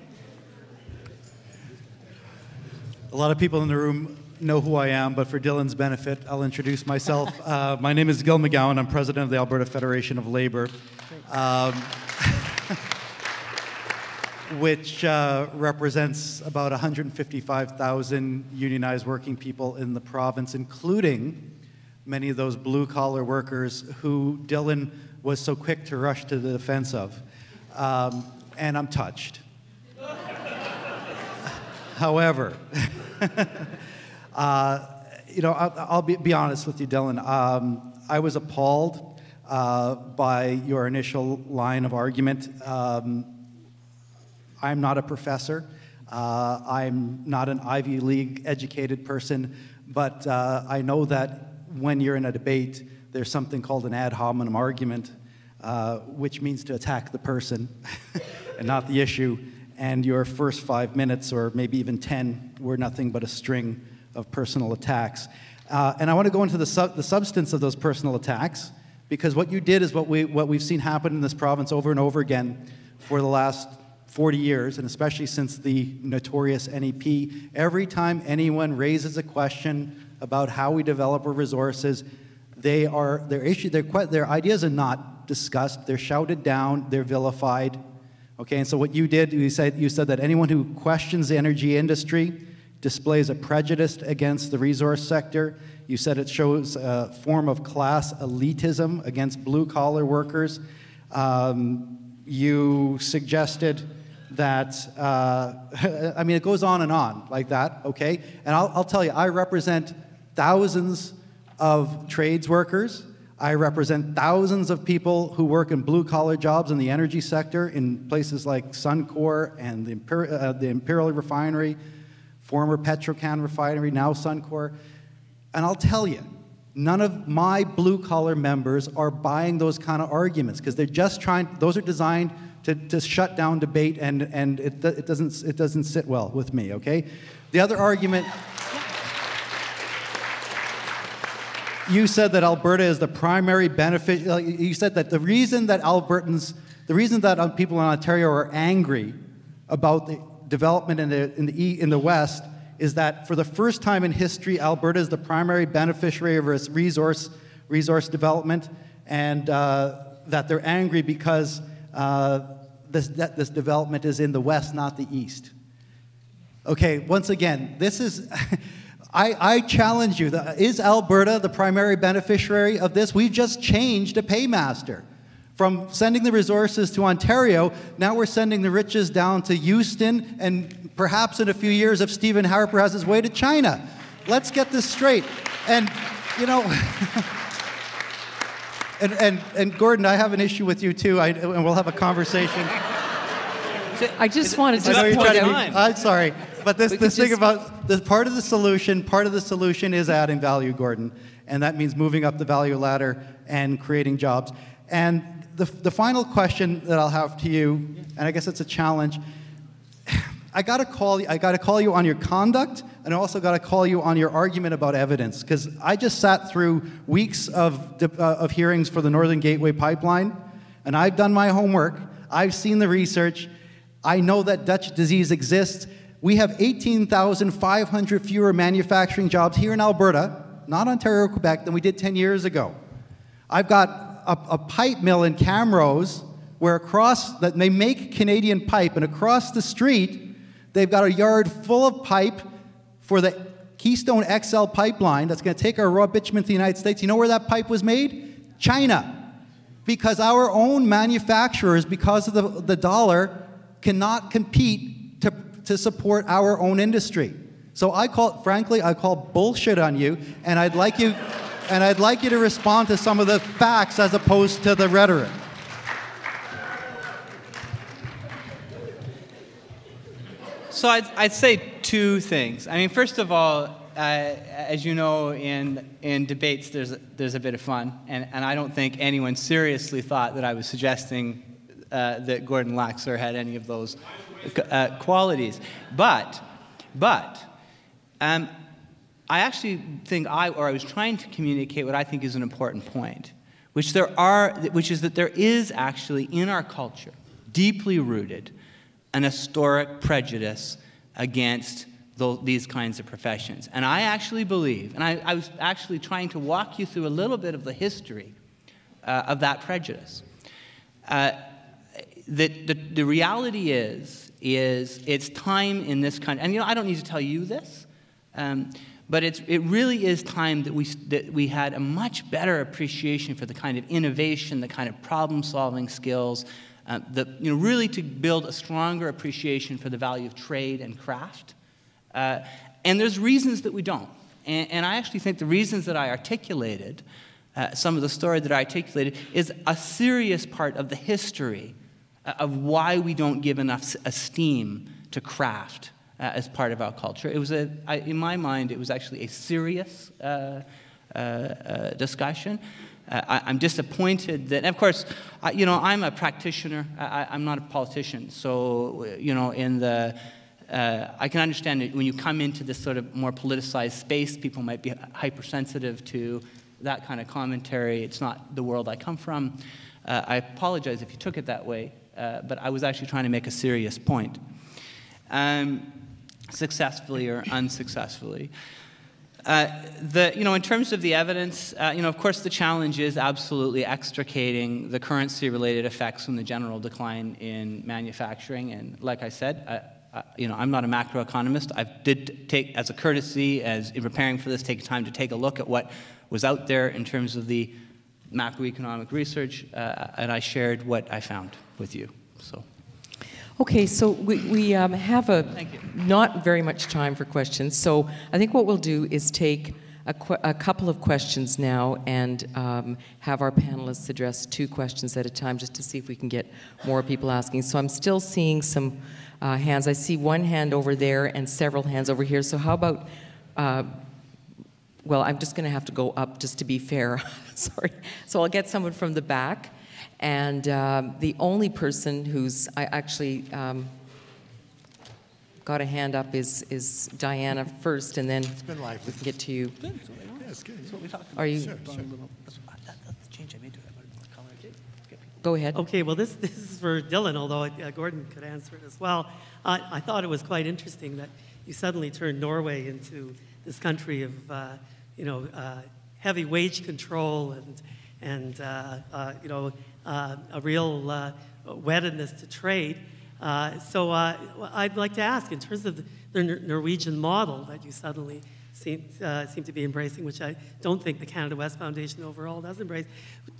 A lot of people in the room know who I am, but for Dylan's benefit, I'll introduce myself. My name is Gil McGowan. I'm president of the Alberta Federation of Labor, which represents about 155,000 unionized working people in the province, including many of those blue-collar workers who Dylan was so quick to rush to the defense of. And I'm touched. However, you know, I'll be honest with you, Dylan. I was appalled by your initial line of argument. I'm not a professor. I'm not an Ivy League educated person, but I know that when you're in a debate, there's something called an ad hominem argument, which means to attack the person and not the issue. And your first 5 minutes, or maybe even 10, were nothing but a string of personal attacks. And I want to go into the substance of those personal attacks, because what you did is what we've seen happen in this province over and over again for the last 40 years, and especially since the notorious NEP. Every time anyone raises a question about how we develop our resources, their ideas are not discussed, they're shouted down, they're vilified. Okay, and so what you did, you said that anyone who questions the energy industry displays a prejudice against the resource sector. You said it shows a form of class elitism against blue-collar workers. You suggested that, I mean, it goes on and on like that, okay? And I'll tell you, I represent thousands of trades workers. I represent thousands of people who work in blue-collar jobs in the energy sector in places like Suncor and the Imperial Refinery, former Petro refinery, now Suncor. And I'll tell you, None of my blue-collar members are buying those kind of arguments because they're just trying, those are designed to shut down debate, and it doesn't sit well with me, okay? The other argument, you said that Alberta is the primary beneficiary. You said that the reason that people in Ontario are angry about the development in the West is that for the first time in history, Alberta is the primary beneficiary of its resource development, and that they're angry because this development is in the West, not the East. Okay, once again, this is, I challenge you. Is Alberta the primary beneficiary of this? We've just changed a paymaster. From sending the resources to Ontario, now we're sending the riches down to Houston, and perhaps in a few years, if Stephen Harper has his way, to China. Let's get this straight. And, you know, and Gordon, I have an issue with you too, and we'll have a conversation. I just wanted to point out. I'm sorry, but this thing about the part of the solution is adding value, Gordon, and that means moving up the value ladder and creating jobs. And the final question that I'll have to you, and I guess it's a challenge. I got to call you on your conduct, and I also got to call you on your argument about evidence, because I just sat through weeks of hearings for the Northern Gateway Pipeline, and I've done my homework. I've seen the research. I know that Dutch disease exists. We have 18,500 fewer manufacturing jobs here in Alberta, not Ontario or Quebec, than we did 10 years ago. I've got a pipe mill in Camrose where that they make Canadian pipe, and across the street, they've got a yard full of pipe for the Keystone XL pipeline that's going to take our raw bitumen to the United States. You know where that pipe was made? China. Because our own manufacturers, because of the dollar, cannot compete to support our own industry. So frankly, I call bullshit on you, and I'd like you to respond to some of the facts as opposed to the rhetoric. So I'd say two things. I mean, first of all, as you know, in debates, there's a bit of fun, and I don't think anyone seriously thought that I was suggesting that Gordon Laxer had any of those qualities. But I actually think I was trying to communicate what I think is an important point, which is that there is actually in our culture, deeply rooted, an historic prejudice against these kinds of professions. And I actually believe, and I was actually trying to walk you through a little bit of the history of that prejudice. The reality is it's time in this country, and you know, I don't need to tell you this, but it really is time that we had a much better appreciation for the kind of innovation, the kind of problem-solving skills, really to build a stronger appreciation for the value of trade and craft. And there's reasons that we don't. And I actually think the reasons that I articulated, some of the story that I articulated, is a serious part of the history of why we don't give enough esteem to craft as part of our culture. It was in my mind, it was actually a serious discussion. I'm disappointed that, and of course, I'm a practitioner. I'm not a politician. So, I can understand that when you come into this sort of more politicized space, people might be hypersensitive to that kind of commentary. It's not the world I come from. I apologize if you took it that way, but I was actually trying to make a serious point, successfully or unsuccessfully. In terms of the evidence, of course, the challenge is absolutely extricating the currency-related effects from the general decline in manufacturing. And like I said, I'm not a macroeconomist. I did take, as a courtesy, in preparing for this, take time to take a look at what was out there in terms of the macroeconomic research, and I shared what I found with you. So. Okay, so we have not very much time for questions, so I think what we'll do is take a couple of questions now and have our panelists address 2 questions at a time just to see if we can get more people asking. So I'm still seeing some hands. I see one hand over there and several hands over here, so how about well, I'm just going to have to go up just to be fair. Sorry. So I'll get someone from the back. And the only person who's actually got a hand up is Diana first, and then It's been lively. we can get to you. Yeah, it's good. Are you? Sure, sure. That's the change I made to it. Go ahead. Okay, well, this is for Dylan, although Gordon could answer it as well. I thought it was quite interesting that you suddenly turned Norway into this country of, heavy wage control and a real weddedness to trade. So I'd like to ask, in terms of the Norwegian model that you suddenly seem to be embracing, which I don't think the Canada West Foundation overall does embrace,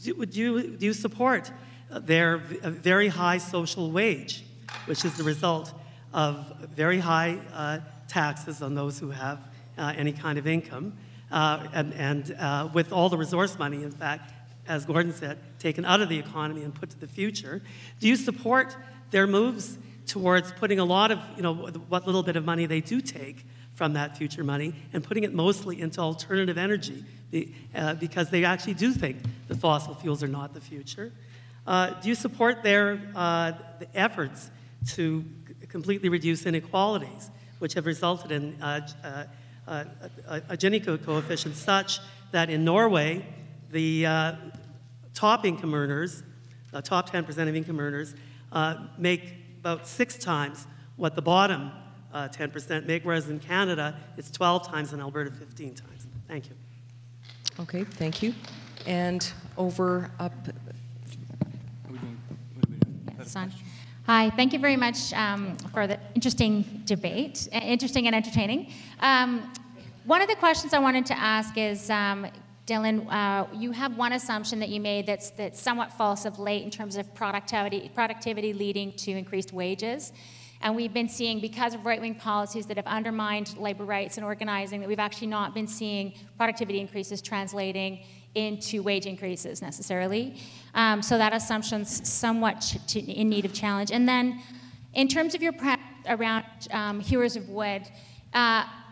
do you support their very high social wage, which is the result of very high taxes on those who have any kind of income, and with all the resource money, in fact, as Gordon said, taken out of the economy and put to the future? Do you support their moves towards putting a lot of, what little bit of money they do take from that future money and putting it mostly into alternative energy, because they actually do think that fossil fuels are not the future? Do you support their the efforts to completely reduce inequalities, which have resulted in a Gini coefficient such that in Norway, the top income earners, top 10% of income earners, make about 6 times what the bottom 10% make, whereas in Canada, it's 12 times, and Alberta 15 times. Thank you. Okay, thank you. And over up. Hi, thank you very much for the interesting debate, interesting and entertaining. One of the questions I wanted to ask is, Dylan, you have one assumption that you made that's somewhat false of late in terms of productivity leading to increased wages. And we've been seeing, because of right-wing policies that have undermined labor rights and organizing, that we've actually not been seeing productivity increases translating into wage increases necessarily. So that assumption's somewhat in need of challenge. And then in terms of your prep around hewers of wood,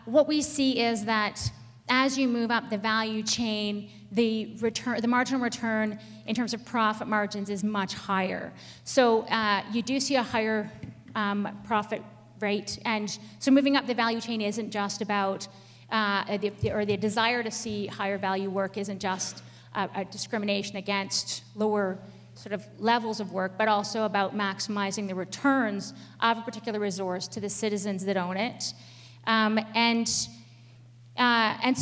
what we see is that as you move up the value chain, the marginal return in terms of profit margins is much higher. So you do see a higher profit rate, and so moving up the value chain isn't just about, the desire to see higher value work isn't just a discrimination against lower sort of levels of work, but also about maximizing the returns of a particular resource to the citizens that own it. And so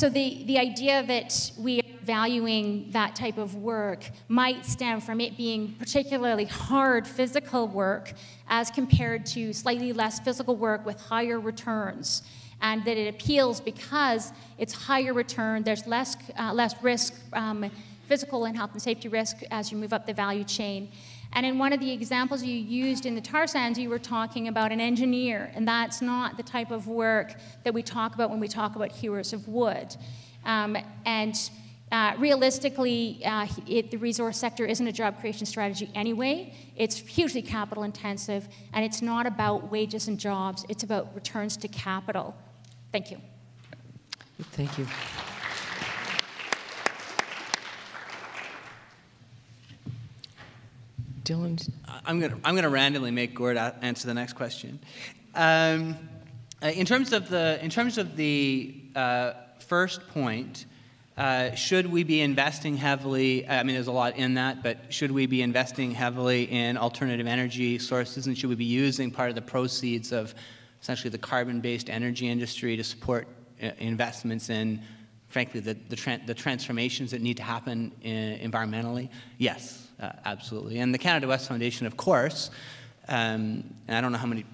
the idea that we are valuing that type of work might stem from it being particularly hard physical work as compared to slightly less physical work with higher returns, and that it appeals because it's higher return, there's less risk, physical and health and safety risk as you move up the value chain. And in one of the examples you used in the tar sands, you were talking about an engineer, and that's not the type of work that we talk about when we talk about hewers of wood. Realistically, the resource sector isn't a job creation strategy anyway. It's hugely capital intensive, and it's not about wages and jobs. It's about returns to capital. Thank you. Thank you. Dylan? I'm gonna randomly make Gord answer the next question. In terms of the first point, should we be investing heavily? I mean, there's a lot in that, but should we be investing heavily in alternative energy sources, and should we be using part of the proceeds of essentially the carbon-based energy industry to support investments in, frankly, the transformations that need to happen environmentally? Yes. Absolutely. And the Canada West Foundation, of course, and I don't know how many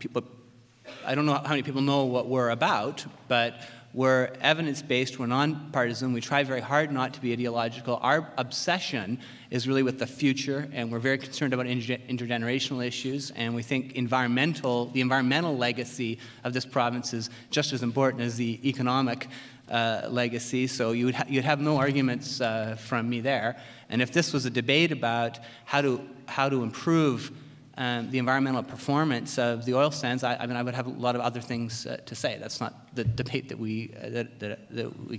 people know what we're about, but we're evidence-based, we're nonpartisan, we try very hard not to be ideological. Our obsession is really with the future, and we're very concerned about intergenerational issues, and we think the environmental legacy of this province is just as important as the economic legacy, so you'd have no arguments from me there. And if this was a debate about how to improve the environmental performance of the oil sands, I mean, I would have a lot of other things to say. That's not the debate that we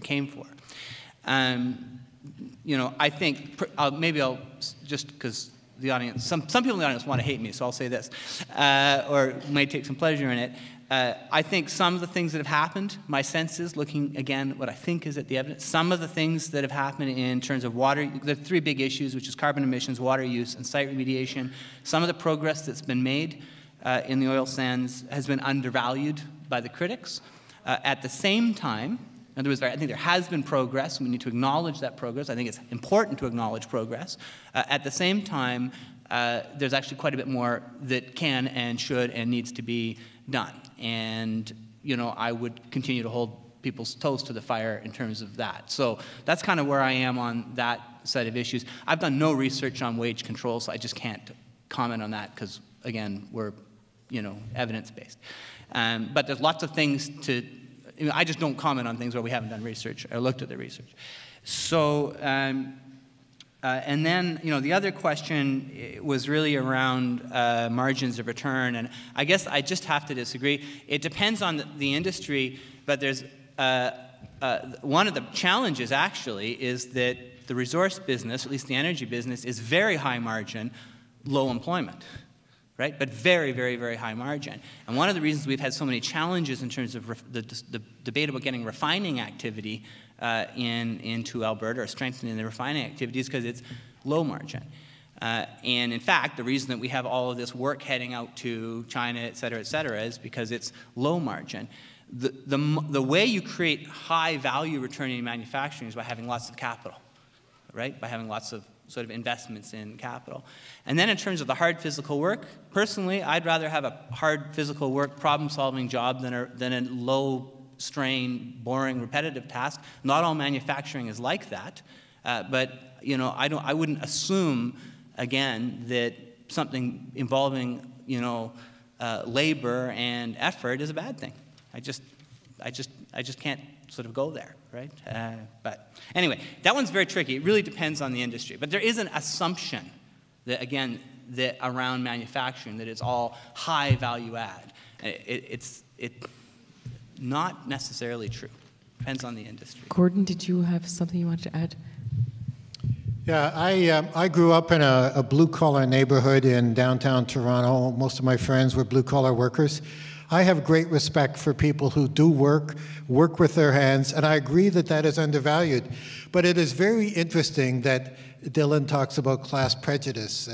came for. You know, I think maybe I'll just because the audience, some people in the audience want to hate me, so I'll say this, or may take some pleasure in it. I think some of the things that have happened, my sense is, looking again what I think is at the evidence, some of the things that have happened in terms of water, the three big issues, which is carbon emissions, water use, and site remediation, some of the progress that's been made in the oil sands has been undervalued by the critics. At the same time, in other words, I think there has been progress, and we need to acknowledge that progress. I think it's important to acknowledge progress. At the same time, there's actually quite a bit more that can and should and needs to be done. And, you know, I would continue to hold people's toes to the fire in terms of that. So that's kind of where I am on that set of issues. I've done no research on wage control, so I just can't comment on that because, again, we're, you know, evidence-based. But there's lots of things to, you know, I just don't comment on things where we haven't done research or looked at the research. So, and then, you know, the other question was really around margins of return, and I guess I just have to disagree. It depends on the industry, but there's one of the challenges actually is that the resource business, at least the energy business, is very high margin, low employment, right? But very, very, very high margin. And one of the reasons we've had so many challenges in terms of the debate about getting refining activity into Alberta, or strengthening the refining activities, because it's low margin. And in fact, the reason that we have all of this work heading out to China, et cetera, is because it's low margin. The way you create high value returning manufacturing is by having lots of capital, right? By having lots of sort of investments in capital. And then in terms of the hard physical work, personally, I'd rather have a hard physical work problem-solving job than a low strain, boring, repetitive task. Not all manufacturing is like that, but you know, I wouldn't assume again that something involving, you know, labor and effort is a bad thing. I just can't sort of go there, right? But anyway, that one's very tricky. It really depends on the industry. But there is an assumption that, again, that around manufacturing, that it's all high value add. It's not necessarily true. Depends on the industry. Gordon, did you have something you wanted to add? Yeah, I grew up in a blue-collar neighborhood in downtown Toronto. Most of my friends were blue-collar workers. I have great respect for people who do work with their hands, and I agree that that is undervalued. But it is very interesting that Dylan talks about class prejudice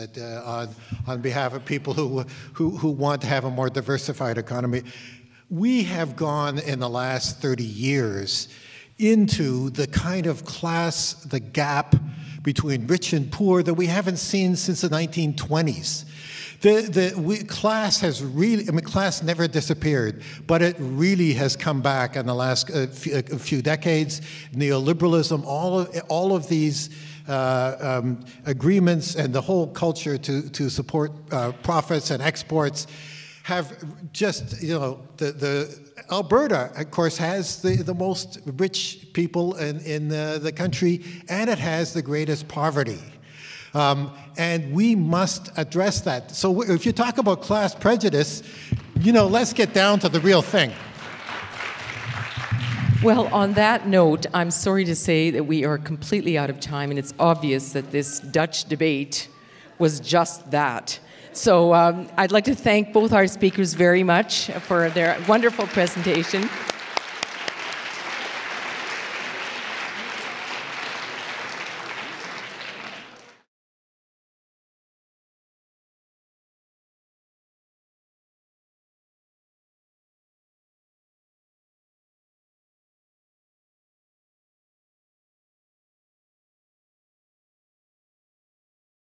on behalf of people who want to have a more diversified economy. We have gone in the last 30 years into the kind of class, the gap between rich and poor that we haven't seen since the 1920s. Class has really, I mean, class never disappeared, but it really has come back in the last few decades. Neoliberalism, all of these agreements and the whole culture to support profits and exports have just, you know, the Alberta, of course, has the most rich people in the country, and it has the greatest poverty. And we must address that. So if you talk about class prejudice, you know, let's get down to the real thing. Well, on that note, I'm sorry to say that we are completely out of time, and it's obvious that this Dutch debate was just that. So I'd like to thank both our speakers very much for their wonderful presentation.